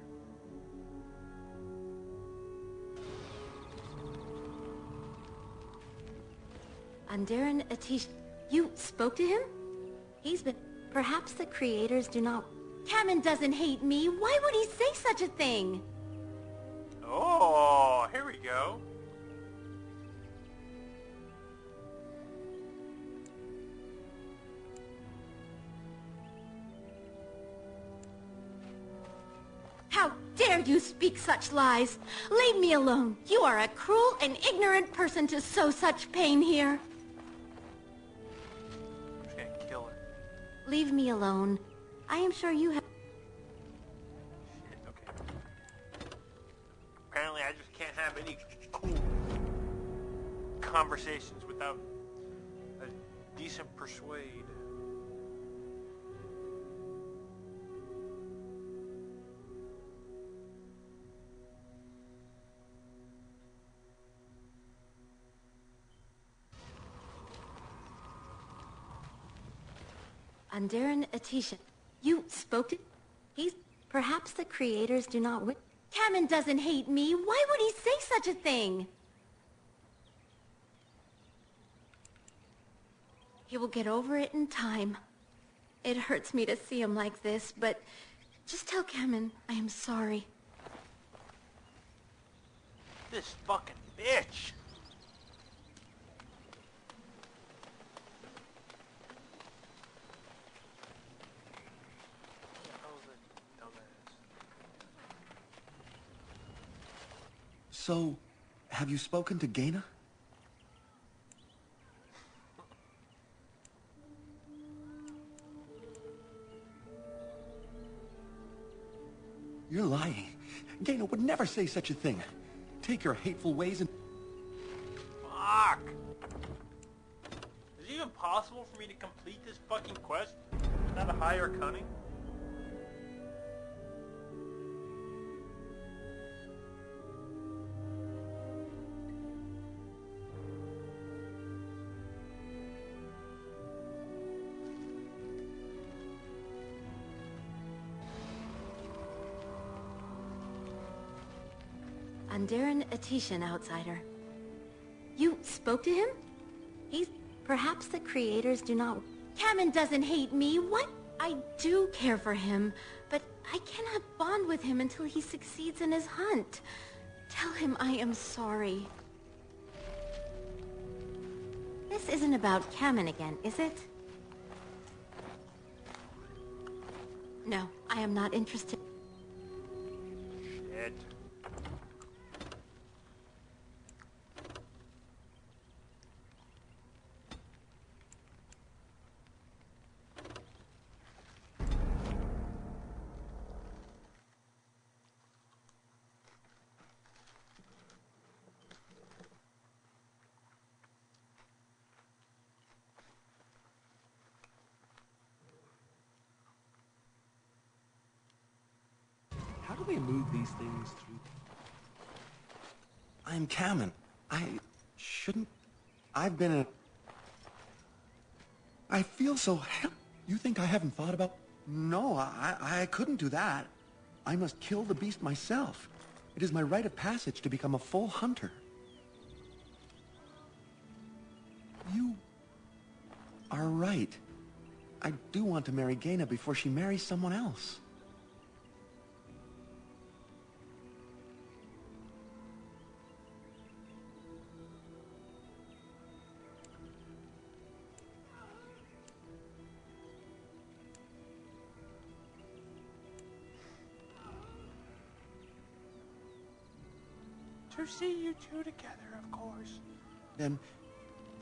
Andaran Atish, you spoke to him? He's been... Perhaps the creators do not... Kamen doesn't hate me. Why would he say such a thing? Oh, here we go. How dare you speak such lies? Leave me alone. You are a cruel and ignorant person to sow such pain here. I'm just gonna kill her. Leave me alone. I am sure you have... Shit, okay. Apparently I just can't have any cool conversations without a decent persuade. Andaran Atishan, you spoke to... He's... Perhaps the creators do not... Kamen doesn't hate me. Why would he say such a thing? He will get over it in time. It hurts me to see him like this, but just tell Kamen I am sorry. This fucking bitch! So, have you spoken to Gaina? You're lying. Gaina would never say such a thing. Take your hateful ways and... Fuck! Is it even possible for me to complete this fucking quest without a higher cunning? Andaran Atishan, outsider. You spoke to him? He's... Perhaps the creators do not... Kamen doesn't hate me. What? I do care for him, but I cannot bond with him until he succeeds in his hunt. Tell him I am sorry. This isn't about Kamen again, is it? No, I am not interested. Shit. How do they move these things through? I'm Kamen. I shouldn't... I've been a... I feel so You think I haven't thought about... No, I couldn't do that. I must kill the beast myself. It is my rite of passage to become a full hunter. You are right. I do want to marry Gaina before she marries someone else. To see you two together, of course. Then,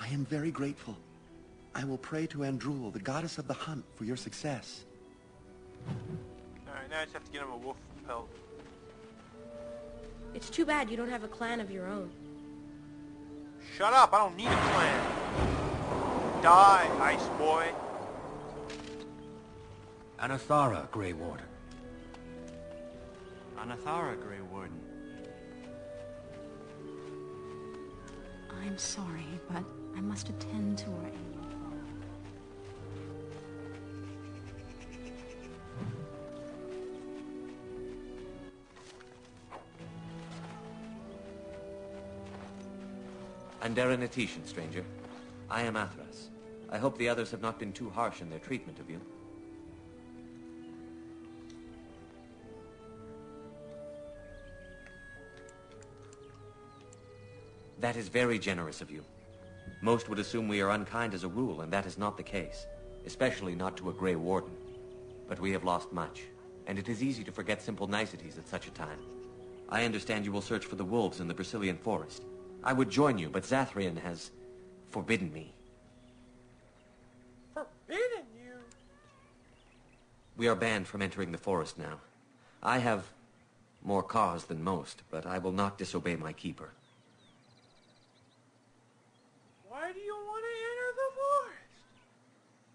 I am very grateful. I will pray to Andrul, the goddess of the hunt, for your success. Alright, now I just have to get him a wolf pelt. It's too bad you don't have a clan of your own. Shut up, I don't need a clan. Die, Ice Boy. Anathara, Grey Warden. Anathara, Grey Warden. I'm sorry, but I must attend to our alien father. Andera Natishan, stranger. I am Athras. I hope the others have not been too harsh in their treatment of you. That is very generous of you. Most would assume we are unkind as a rule, and that is not the case. Especially not to a Grey Warden. But we have lost much, and it is easy to forget simple niceties at such a time. I understand you will search for the wolves in the Brazilian forest. I would join you, but Zathrian has forbidden me. Forbidden you? We are banned from entering the forest now. I have more cause than most, but I will not disobey my keeper. Why do you want to enter the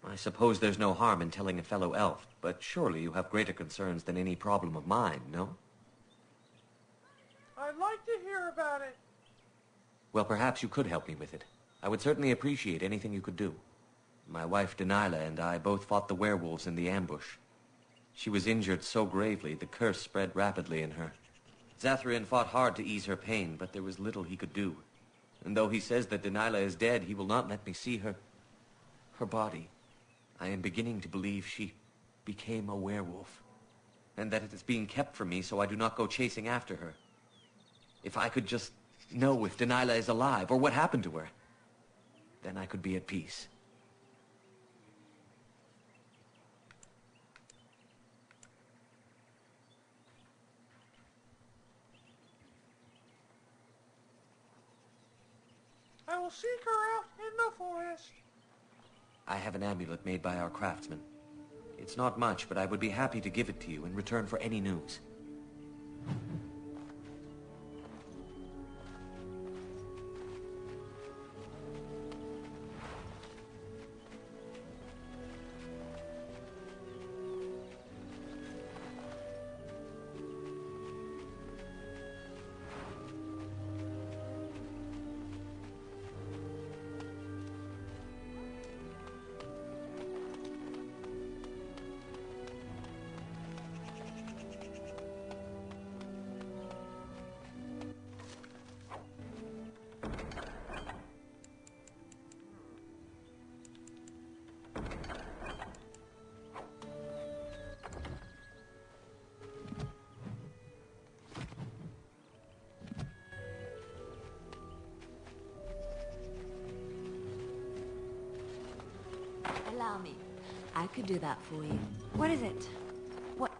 forest? I suppose there's no harm in telling a fellow elf, but surely you have greater concerns than any problem of mine, no? I'd like to hear about it. Well, perhaps you could help me with it. I would certainly appreciate anything you could do. My wife, Denilah, and I both fought the werewolves in the ambush. She was injured so gravely, the curse spread rapidly in her. Zathrian fought hard to ease her pain, but there was little he could do. And though he says that Denilah is dead, he will not let me see her body. I am beginning to believe she became a werewolf, and that it is being kept from me so I do not go chasing after her. If I could just know if Denilah is alive, or what happened to her, then I could be at peace. I will seek her out in the forest. I have an amulet made by our craftsman. It's not much, but I would be happy to give it to you in return for any news. Allow me. I could do that for you. What is it? What's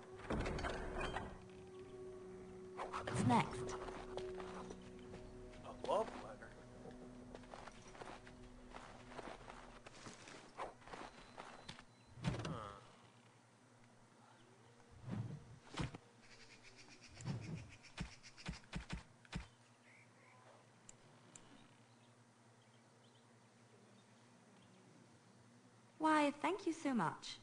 next? A love letter. Why, thank you so much.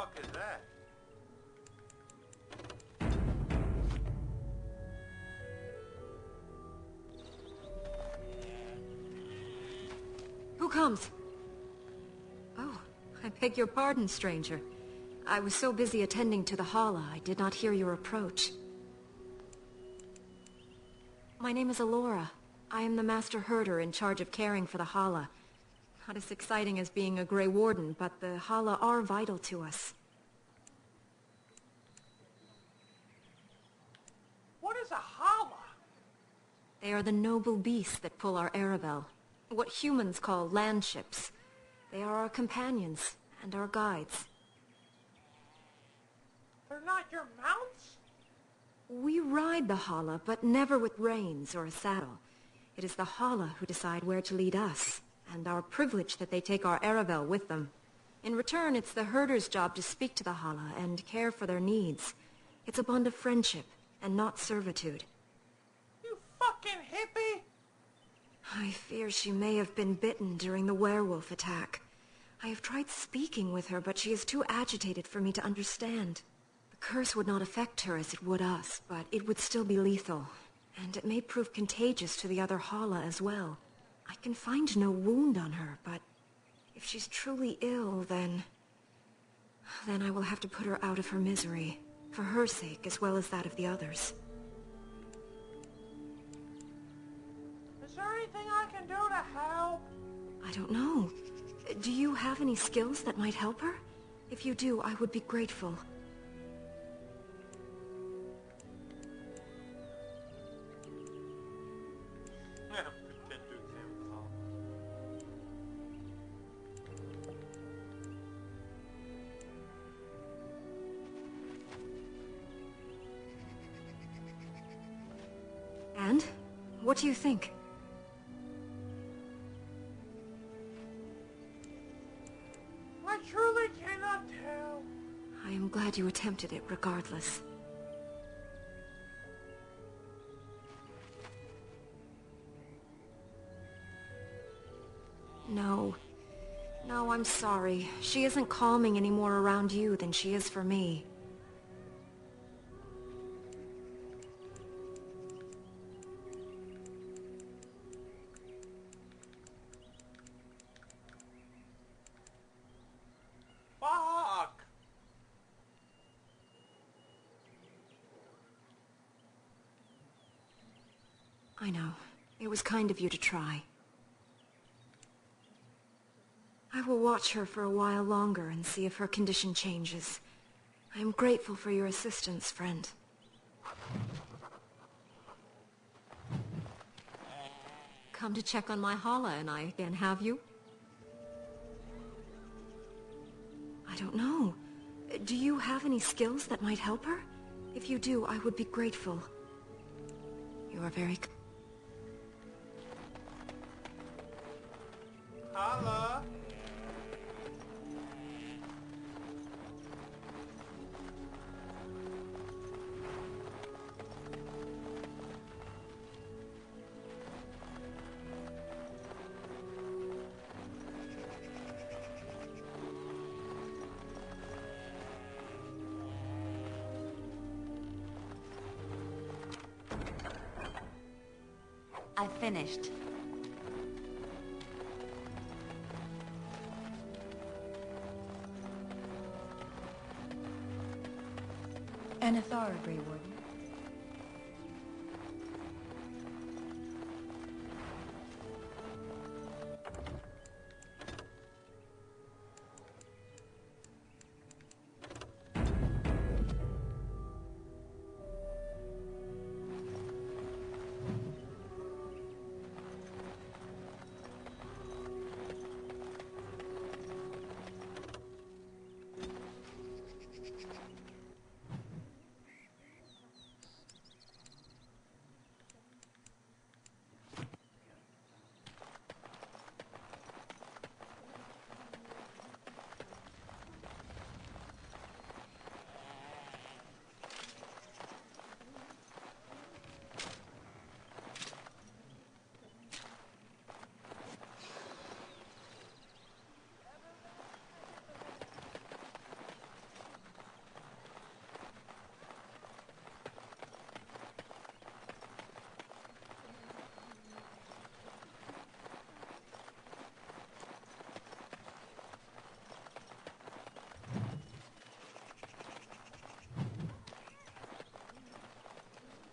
fuck is that? Who comes? Oh, I beg your pardon, stranger. I was so busy attending to the Hala, I did not hear your approach. My name is Alora. I am the Master Herder in charge of caring for the Hala. Not as exciting as being a Grey Warden, but the Hala are vital to us. What is a Hala? They are the noble beasts that pull our Arabelle. What humans call landships. They are our companions and our guides. They're not your mounts? We ride the Hala, but never with reins or a saddle. It is the Hala who decide where to lead us, and our privilege that they take our Arabelle with them. In return, it's the herder's job to speak to the Hala and care for their needs. It's a bond of friendship, and not servitude. You fucking hippie! I fear she may have been bitten during the werewolf attack. I have tried speaking with her, but she is too agitated for me to understand. The curse would not affect her as it would us, but it would still be lethal. And it may prove contagious to the other Hala as well. I can find no wound on her, but if she's truly ill, then I will have to put her out of her misery, for her sake as well as that of the others. Is there anything I can do to help? I don't know. Do you have any skills that might help her? If you do, I would be grateful. Pretend to examine the Hala. And? What do you think? I truly cannot tell. I am glad you attempted it regardless. No. No, I'm sorry. She isn't calming any more around you than she is for me. Fuck! I know. It was kind of you to try. I will watch her for a while longer and see if her condition changes. I am grateful for your assistance, friend. Come to check on my Hala and I again, have you? I don't know. Do you have any skills that might help her? If you do, I would be grateful. You are very... Hala! I finished. Anathara, Grey Warden.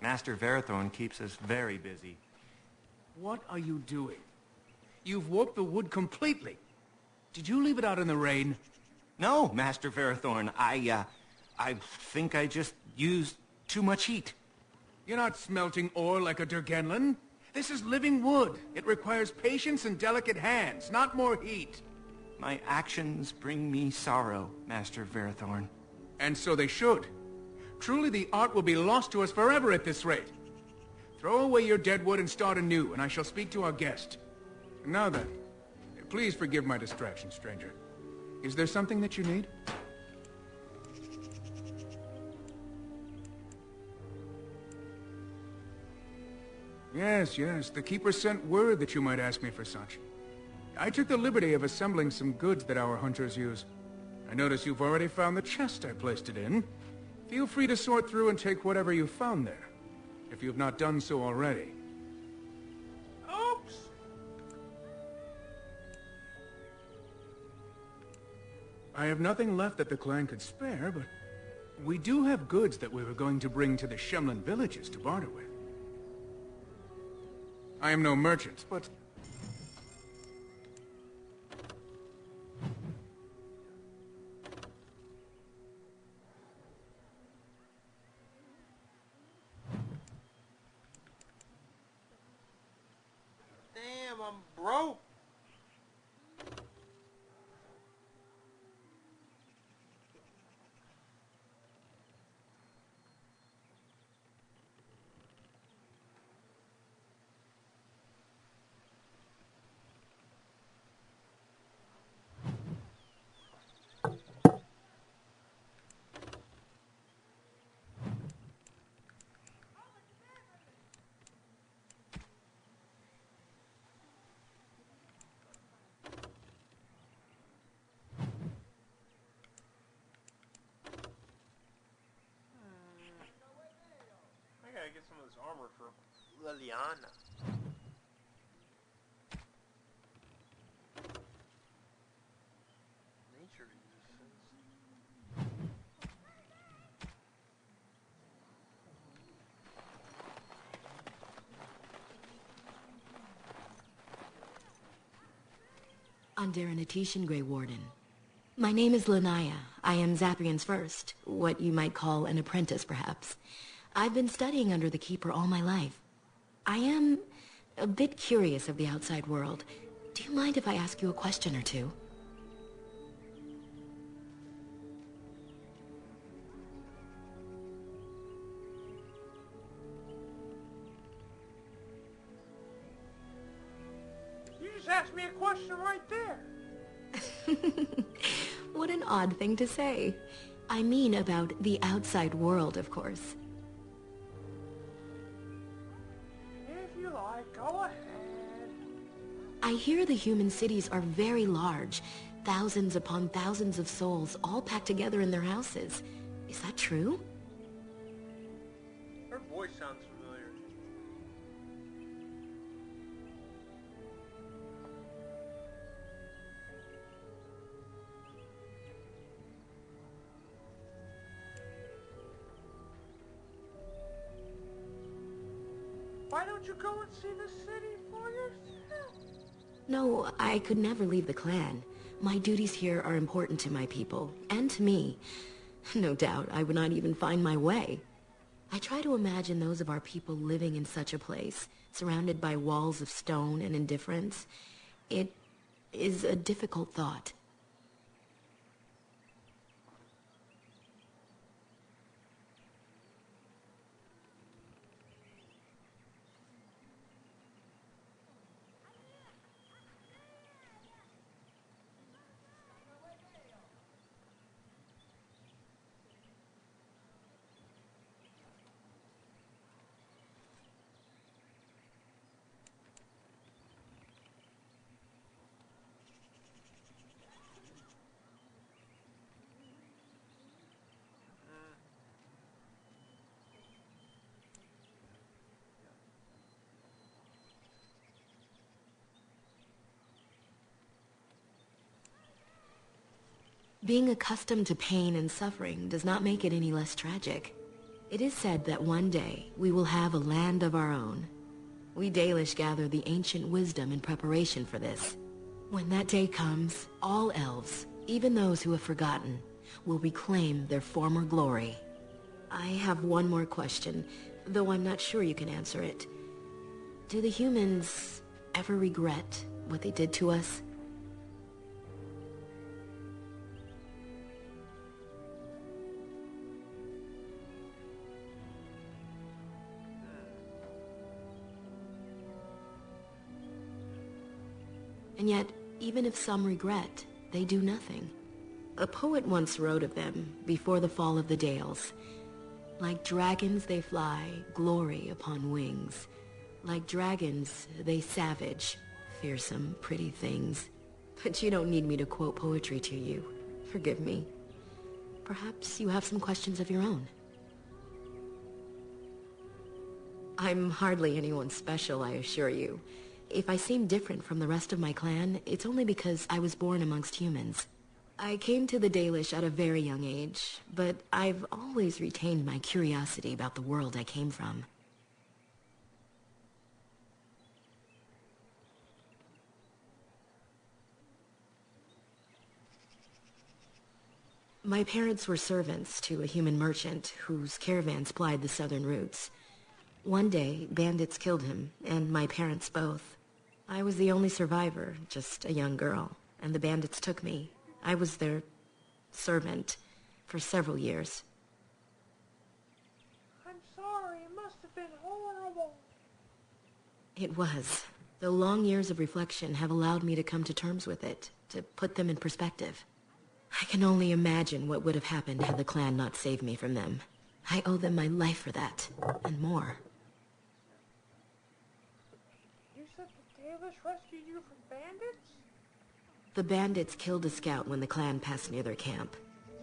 Master Verathorn keeps us very busy. What are you doing? You've warped the wood completely. Did you leave it out in the rain? No, Master Verathorn. I think I just used too much heat. You're not smelting ore like a Durgenlan. This is living wood. It requires patience and delicate hands, not more heat. My actions bring me sorrow, Master Verathorn. And so they should. Truly the art will be lost to us forever at this rate. Throw away your dead wood and start anew, and I shall speak to our guest. Now then, please forgive my distraction, stranger. Is there something that you need? Yes, the Keeper sent word that you might ask me for such. I took the liberty of assembling some goods that our hunters use. I notice you've already found the chest I placed it in. Feel free to sort through and take whatever you found there, if you've not done so already. Oops! I have nothing left that the clan could spare, but we do have goods that we were going to bring to the Shemlin villages to barter with. I am no merchant, but... Damn, I'm broke. I gotta get some of this armor for Liliana. Nature resistance. Underanitishan, Grey Warden. My name is Lanaya. I am Zaprian's first, what you might call an apprentice, perhaps. I've been studying under the Keeper all my life. I am a bit curious of the outside world. Do you mind if I ask you a question or two? You just asked me a question right there. What an odd thing to say. I mean about the outside world, of course. If you like, go ahead. I hear the human cities are very large. Thousands upon thousands of souls, all packed together in their houses. Is that true? Her voice sounds familiar. Why don't you go and see the city for yourself? No, I could never leave the clan. My duties here are important to my people, and to me. No doubt, I would not even find my way. I try to imagine those of our people living in such a place, surrounded by walls of stone and indifference. It is a difficult thought. Being accustomed to pain and suffering does not make it any less tragic. It is said that one day we will have a land of our own. We Dalish gather the ancient wisdom in preparation for this. When that day comes, all elves, even those who have forgotten, will reclaim their former glory. I have one more question, though I'm not sure you can answer it. Do the humans ever regret what they did to us? And yet, even if some regret, they do nothing. A poet once wrote of them before the fall of the Dales. Like dragons they fly, glory upon wings. Like dragons they savage, fearsome, pretty things. But you don't need me to quote poetry to you. Forgive me. Perhaps you have some questions of your own. I'm hardly anyone special, I assure you. If I seem different from the rest of my clan, it's only because I was born amongst humans. I came to the Dalish at a very young age, but I've always retained my curiosity about the world I came from. My parents were servants to a human merchant whose caravans plied the southern routes. One day, bandits killed him, and my parents both. I was the only survivor, just a young girl, and the bandits took me. I was their servant for several years. I'm sorry, it must have been horrible. It was, though long years of reflection have allowed me to come to terms with it, to put them in perspective. I can only imagine what would have happened had the clan not saved me from them. I owe them my life for that, and more. You said the Dalish rescued you from bandits? The bandits killed a scout when the clan passed near their camp.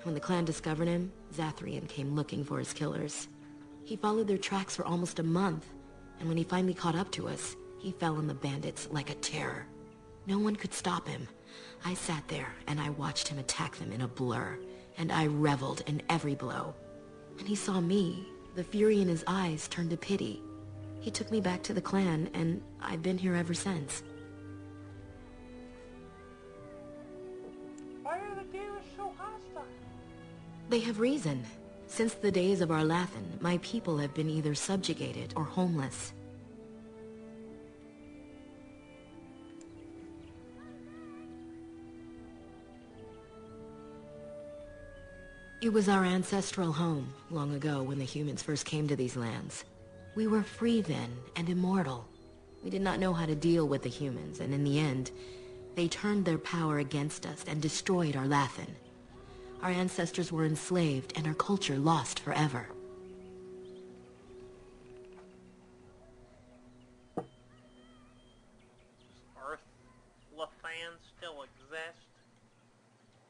When the clan discovered him, Zathrian came looking for his killers. He followed their tracks for almost a month, and when he finally caught up to us, he fell on the bandits like a terror. No one could stop him. I sat there, and I watched him attack them in a blur, and I reveled in every blow. When he saw me, the fury in his eyes turned to pity. He took me back to the clan, and I've been here ever since. Why are the Dalish so hostile? They have reason. Since the days of Arlathan, my people have been either subjugated or homeless. It was our ancestral home, long ago when the humans first came to these lands. We were free then, and immortal. We did not know how to deal with the humans, and in the end, they turned their power against us and destroyed Arlathan. Our ancestors were enslaved, and our culture lost forever. Does Arlathan still exist?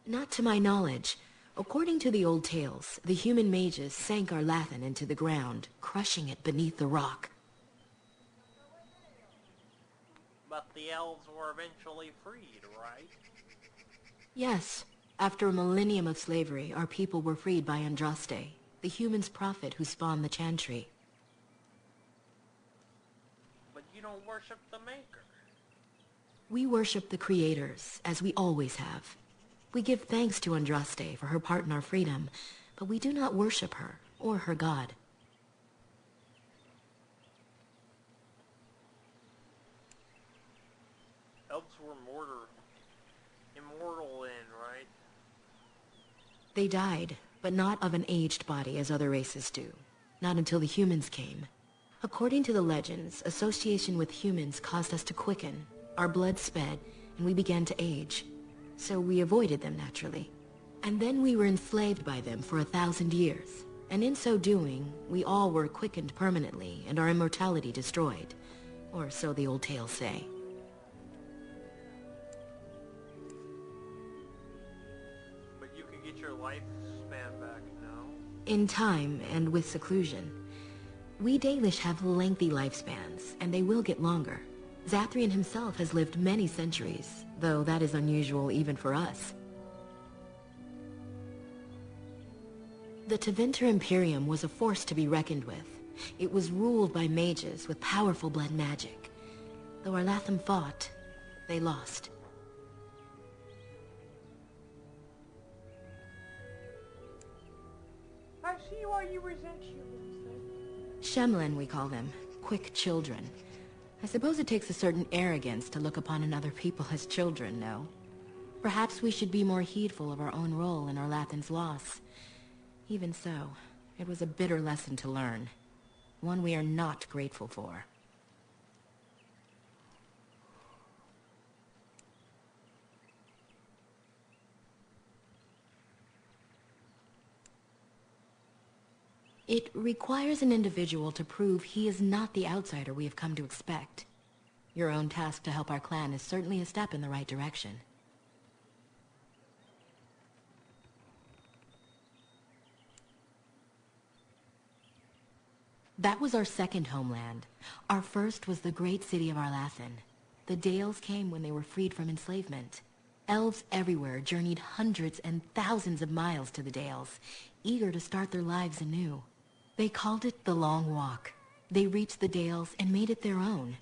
Not to my knowledge. According to the old tales, the human mages sank Arlathan into the ground, crushing it beneath the rock. But the elves were eventually freed, right? Yes. After a millennium of slavery, our people were freed by Andraste, the human's prophet who spawned the Chantry. But you don't worship the Maker. We worship the creators, as we always have. We give thanks to Andraste for her part in our freedom, but we do not worship her or her god. Elves were immortal then, right? They died, but not of an aged body as other races do. Not until the humans came. According to the legends, association with humans caused us to quicken. Our blood sped, and we began to age. So we avoided them naturally. And then we were enslaved by them for 1,000 years. And in so doing, we all were quickened permanently and our immortality destroyed. Or so the old tales say. But you could get your lifespan back, no? In time and with seclusion. We Dalish have lengthy lifespans, and they will get longer. Zathrian himself has lived many centuries, though that is unusual even for us. The Tevinter Imperium was a force to be reckoned with. It was ruled by mages with powerful blood magic. Though Arlatham fought, they lost. I see why you resent humans, then. Shemlen, we call them. Quick children. I suppose it takes a certain arrogance to look upon another people as children, no? Perhaps we should be more heedful of our own role in Arlathan's loss. Even so, it was a bitter lesson to learn. One we are not grateful for. It requires an individual to prove he is not the outsider we have come to expect. Your own task to help our clan is certainly a step in the right direction. That was our second homeland. Our first was the great city of Arlathan. The Dales came when they were freed from enslavement. Elves everywhere journeyed hundreds and thousands of miles to the Dales, eager to start their lives anew. They called it the Long Walk. They reached the Dales and made it their own.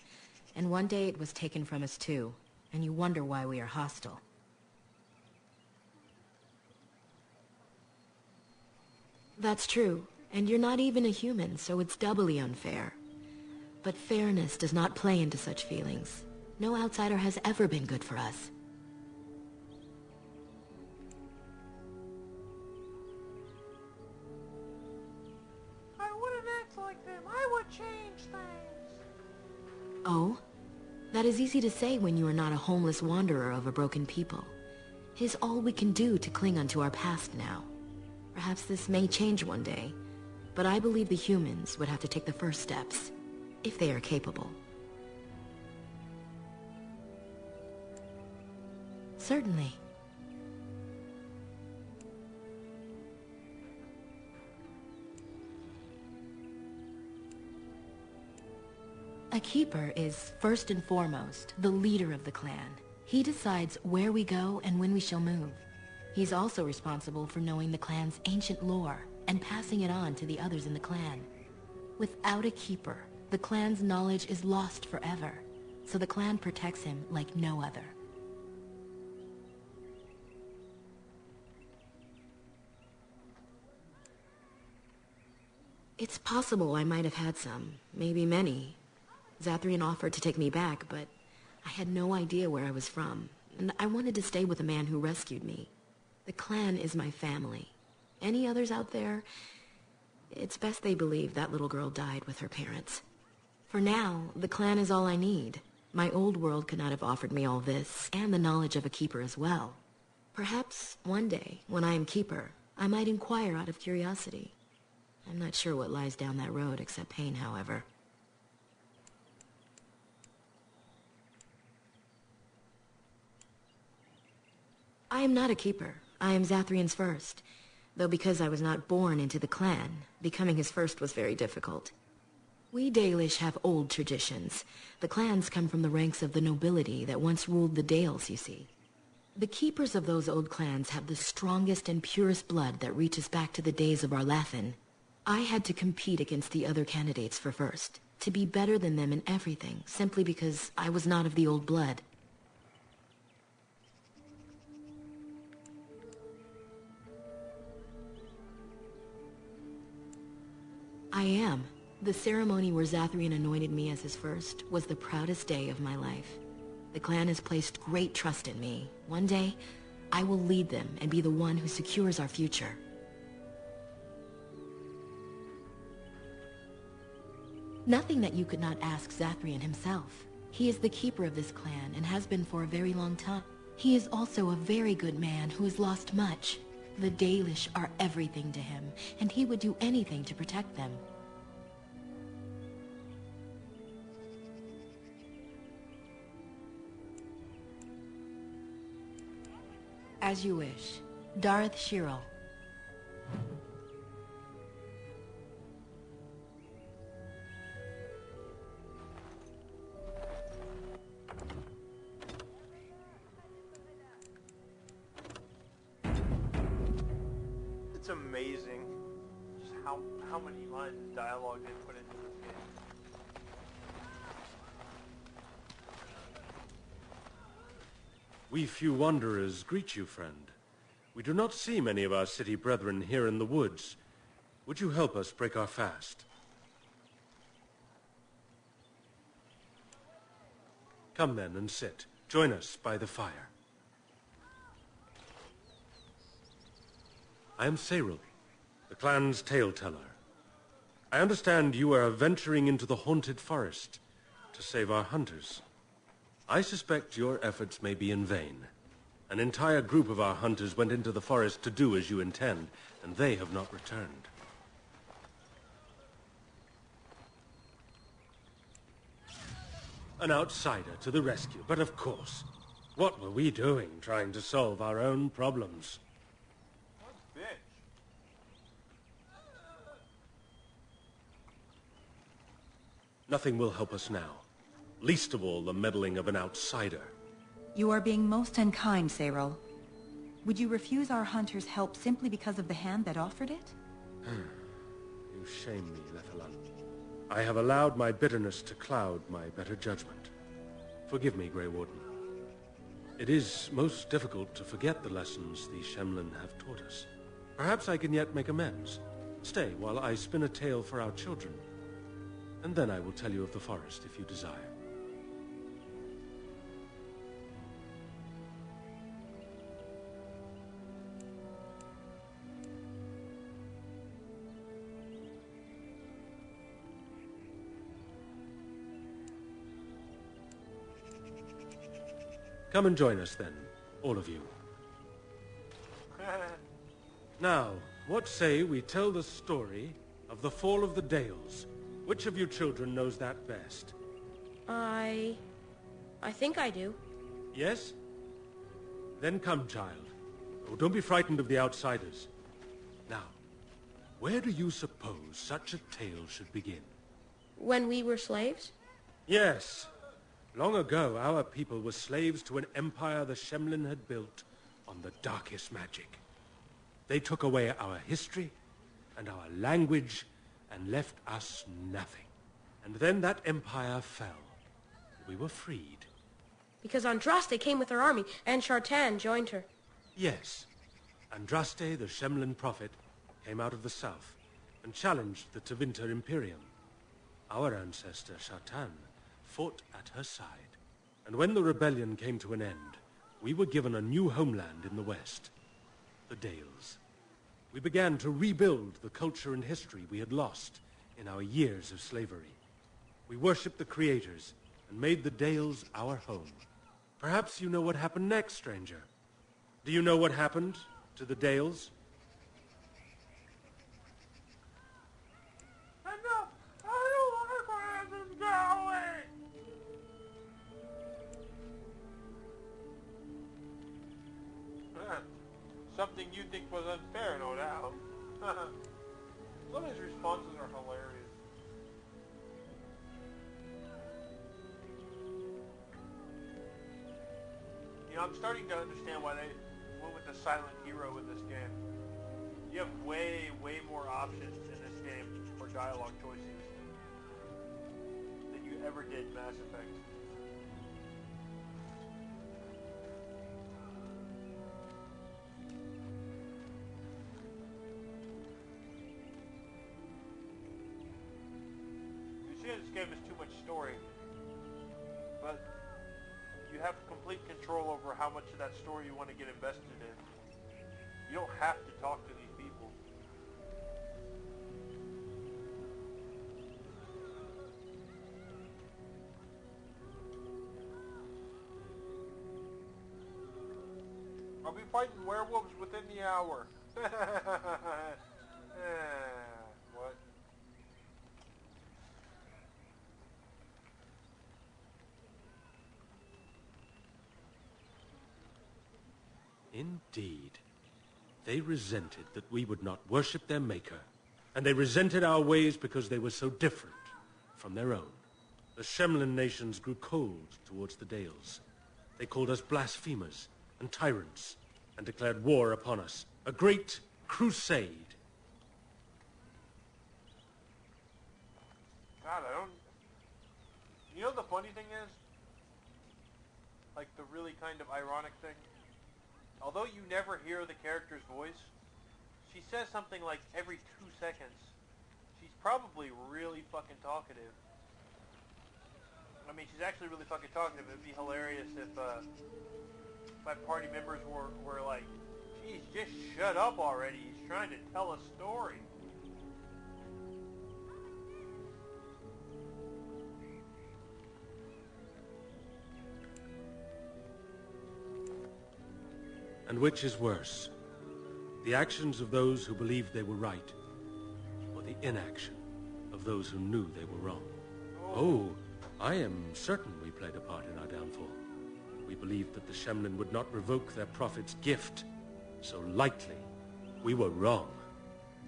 And one day it was taken from us too, and you wonder why we are hostile. That's true, and you're not even a human, so it's doubly unfair. But fairness does not play into such feelings. No outsider has ever been good for us. I wouldn't act like them. I would change things. Oh? That is easy to say when you are not a homeless wanderer of a broken people. 'Tis all we can do to cling unto our past now. Perhaps this may change one day, but I believe the humans would have to take the first steps, if they are capable. Certainly. A keeper is, first and foremost, the leader of the clan. He decides where we go and when we shall move. He's also responsible for knowing the clan's ancient lore and passing it on to the others in the clan. Without a keeper, the clan's knowledge is lost forever, so the clan protects him like no other. It's possible I might have had some, maybe many. Zathrian offered to take me back, but I had no idea where I was from, and I wanted to stay with the man who rescued me. The clan is my family. Any others out there? It's best they believe that little girl died with her parents. For now, the clan is all I need. My old world could not have offered me all this, and the knowledge of a keeper as well. Perhaps one day, when I am keeper, I might inquire out of curiosity. I'm not sure what lies down that road except pain, however. I am not a keeper. I am Zathrian's first. Though because I was not born into the clan, becoming his first was very difficult. We Dalish have old traditions. The clans come from the ranks of the nobility that once ruled the Dales, you see. The keepers of those old clans have the strongest and purest blood that reaches back to the days of Arlathan. I had to compete against the other candidates for first, to be better than them in everything, simply because I was not of the old blood. I am. The ceremony where Zathrian anointed me as his first was the proudest day of my life. The clan has placed great trust in me. One day, I will lead them and be the one who secures our future. Nothing that you could not ask Zathrian himself. He is the keeper of this clan and has been for a very long time. He is also a very good man who has lost much. The Dalish are everything to him, and he would do anything to protect them. As you wish. Dareth Shirel. It's amazing how many lines of dialogue they put into this game. We few wanderers greet you, friend. We do not see many of our city brethren here in the woods. Would you help us break our fast? Come then and sit. Join us by the fire. I am Cyril, the clan's tale-teller. I understand you are venturing into the haunted forest to save our hunters. I suspect your efforts may be in vain. An entire group of our hunters went into the forest to do as you intend, and they have not returned. An outsider to the rescue, but of course, what were we doing trying to solve our own problems? Nothing will help us now. Least of all, the meddling of an outsider. You are being most unkind, Cyril. Would you refuse our hunters' help simply because of the hand that offered it? You shame me, Lethalan. I have allowed my bitterness to cloud my better judgment. Forgive me, Grey Warden. It is most difficult to forget the lessons the Shemlin have taught us. Perhaps I can yet make amends. Stay while I spin a tale for our children. And then I will tell you of the forest if you desire. Come and join us then, all of you. Now, what say we tell the story of the fall of the Dales? Which of you children knows that best? I think I do. Yes? Then come, child. Oh, don't be frightened of the outsiders. Now, where do you suppose such a tale should begin? When we were slaves? Yes. Long ago, our people were slaves to an empire the Shemlin had built on the darkest magic. They took away our history and our language and left us nothing. And then that empire fell. We were freed. Because Andraste came with her army, and Shartan joined her. Yes. Andraste, the Shemlin prophet, came out of the south and challenged the Tevinter Imperium. Our ancestor, Shartan, fought at her side. And when the rebellion came to an end, we were given a new homeland in the west, the Dales. We began to rebuild the culture and history we had lost in our years of slavery. We worshipped the creators and made the Dales our home. Perhaps you know what happened next, stranger. Do you know what happened to the Dales? Enough! I don't want to grab them going! Something you think was unfair, no doubt. Some of his responses are hilarious. You know, I'm starting to understand why they went with the silent hero in this game. You have way more options in this game for dialogue choices than you ever did in Mass Effect. This game is too much story, but you have complete control over how much of that story you want to get invested in. You don't have to talk to these people. I'll be fighting werewolves within the hour. What? Indeed. They resented that we would not worship their maker, and they resented our ways because they were so different from their own. The Shemlin nations grew cold towards the Dales. They called us blasphemers and tyrants, and declared war upon us. A great crusade. God, I don't... You know the funny thing is? Like, the really kind of ironic thing? Although you never hear the character's voice, she says something like every 2 seconds. She's probably really fucking talkative. I mean, she's actually really fucking talkative. It'd be hilarious if my party members were like, geez, just shut up already. He's trying to tell a story. And which is worse? The actions of those who believed they were right, or the inaction of those who knew they were wrong? Oh, I am certain we played a part in our downfall. We believed that the Shemlin would not revoke their prophet's gift so lightly. We were wrong.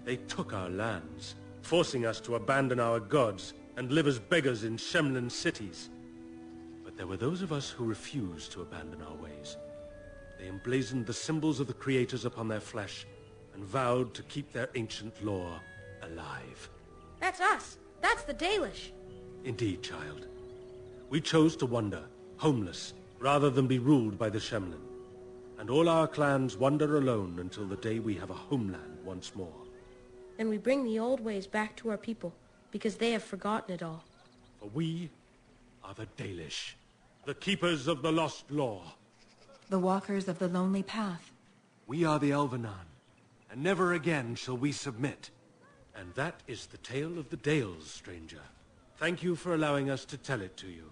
They took our lands, forcing us to abandon our gods and live as beggars in Shemlin cities. But there were those of us who refused to abandon our ways. They emblazoned the symbols of the creators upon their flesh and vowed to keep their ancient lore alive. That's us. That's the Dalish. Indeed, child. We chose to wander, homeless, rather than be ruled by the Shemlin. And all our clans wander alone until the day we have a homeland once more. And we bring the old ways back to our people, because they have forgotten it all. For we are the Dalish, the keepers of the lost lore. The walkers of the lonely path. We are the Elvenan, and never again shall we submit. And that is the tale of the Dales, stranger. Thank you for allowing us to tell it to you.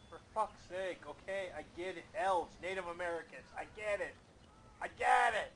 For fuck's sake, okay? I get it. Elves, Native Americans, I get it. I get it!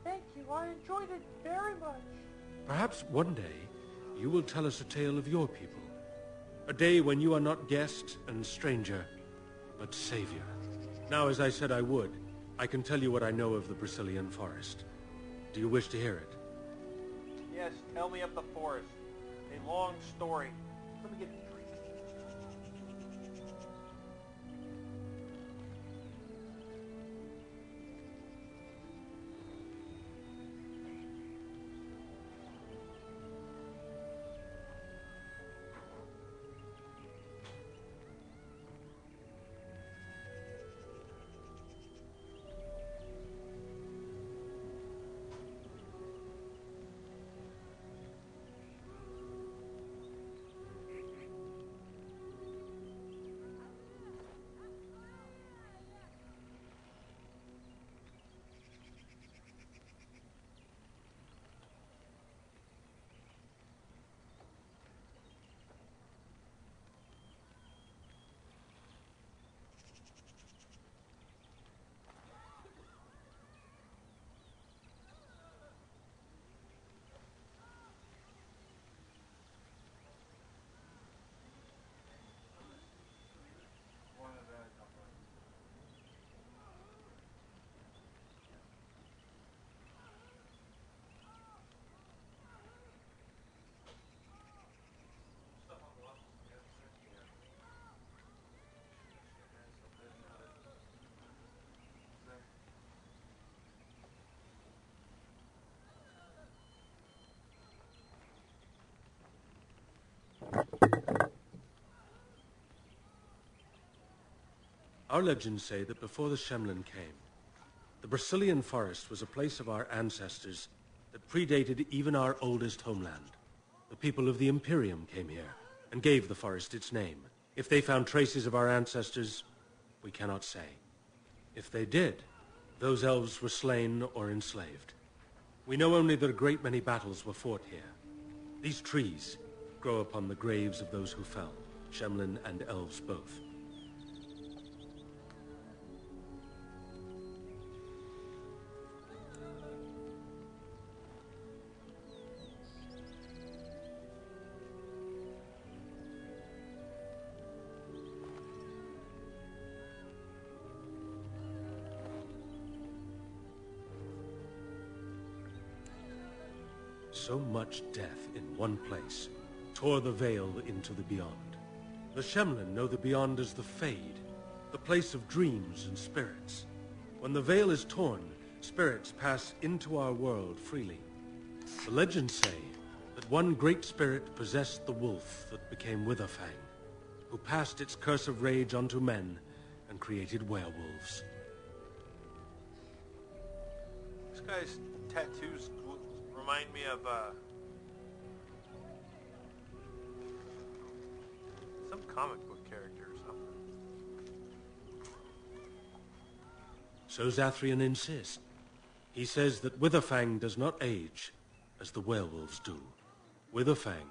Thank you, I enjoyed it very much. Perhaps one day you will tell us a tale of your people. A day when you are not guest and stranger, but savior. Now, as I said I would, I can tell you what I know of the Brisilian forest. Do you wish to hear it? Yes, tell me of the forest. A long story. Let me get a drink. Our legends say that before the Shemlin came, the Brisilian forest was a place of our ancestors that predated even our oldest homeland. The people of the Imperium came here and gave the forest its name. If they found traces of our ancestors, we cannot say. If they did, those elves were slain or enslaved. We know only that a great many battles were fought here. These trees grow upon the graves of those who fell, Shemlin and elves both. so much death in one place tore the veil into the beyond. The Shemlin know the beyond as the Fade, the place of dreams and spirits. When the veil is torn, spirits pass into our world freely. The legends say that one great spirit possessed the wolf that became Witherfang, who passed its curse of rage onto men and created werewolves. This guy's tattoos remind me of some comic book character or something. So Zathrian insists. He says that Witherfang does not age as the werewolves do. Witherfang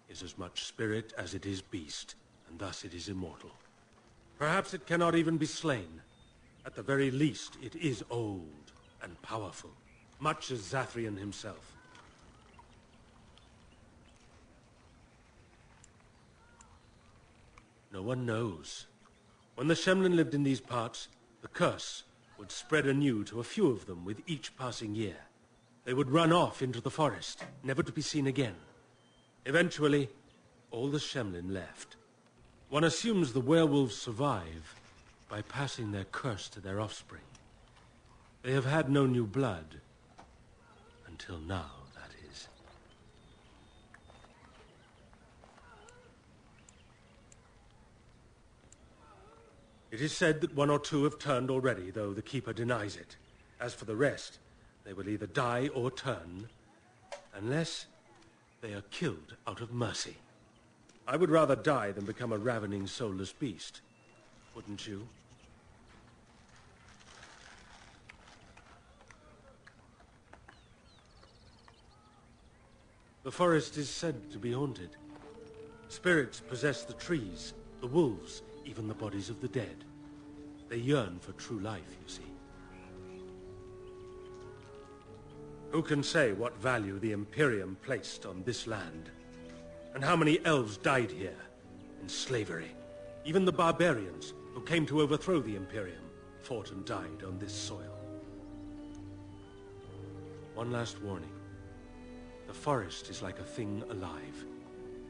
is as much spirit as it is beast, and thus it is immortal. Perhaps it cannot even be slain. At the very least, it is old and powerful, much as Zathrian himself. No one knows. When the Shemlin lived in these parts, the curse would spread anew to a few of them with each passing year. They would run off into the forest, never to be seen again. Eventually, all the Shemlin left. One assumes the werewolves survive by passing their curse to their offspring. They have had no new blood. Until now, that is. It is said that one or two have turned already, though the Keeper denies it. As for the rest, they will either die or turn, unless they are killed out of mercy. I would rather die than become a ravening, soulless beast. Wouldn't you? The forest is said to be haunted. Spirits possess the trees, the wolves, even the bodies of the dead. They yearn for true life, you see. Who can say what value the Imperium placed on this land? And how many elves died here in slavery? Even the barbarians who came to overthrow the Imperium fought and died on this soil. One last warning. The forest is like a thing alive.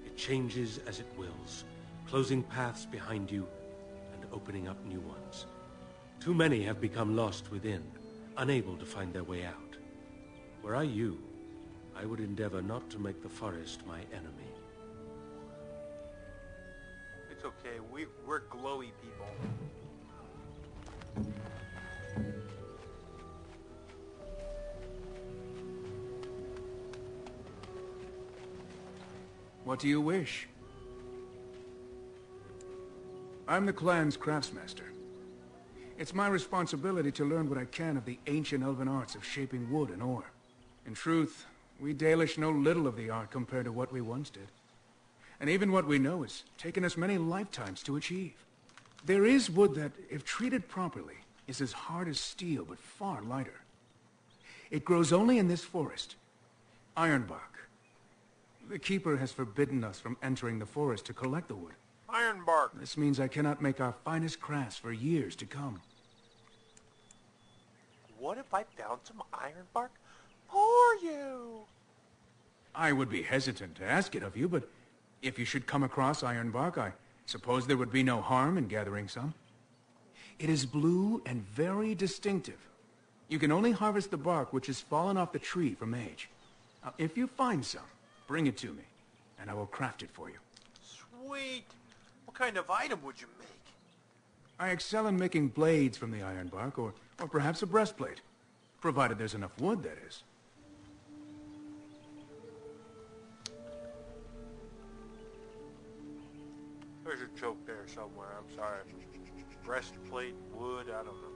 It changes as it wills, closing paths behind you and opening up new ones. Too many have become lost within, unable to find their way out. Were I you, I would endeavor not to make the forest my enemy. It's okay. We're glowy people. What do you wish? I'm the clan's craftsmaster. It's my responsibility to learn what I can of the ancient elven arts of shaping wood and ore. In truth, we Dalish know little of the art compared to what we once did. And even what we know has taken us many lifetimes to achieve. There is wood that, if treated properly, is as hard as steel but far lighter. It grows only in this forest. Ironbark. The Keeper has forbidden us from entering the forest to collect the wood. Ironbark. This means I cannot make our finest crafts for years to come. What if I found some ironbark for you? I would be hesitant to ask it of you, but if you should come across ironbark, I suppose there would be no harm in gathering some. It is blue and very distinctive. You can only harvest the bark which has fallen off the tree from age. Now, if you find some, bring it to me, and I will craft it for you. Sweet. What kind of item would you make? I excel in making blades from the ironbark, or perhaps a breastplate. Provided there's enough wood, that is. There's a joke there somewhere, I'm sorry. Breastplate, wood, I don't know.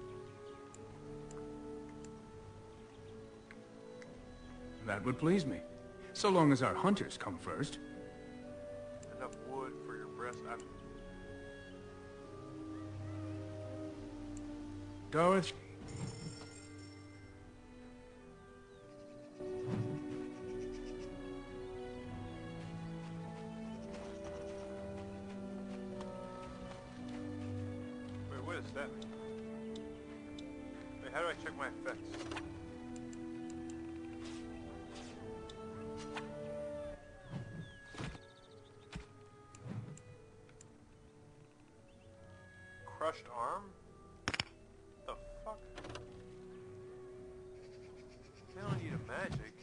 That would please me. So long as our hunters come first. Enough wood for your breast. Gareth. Wait, what is that? Wait, how do I check my effects? crushed arm? The fuck? They don't need a magic.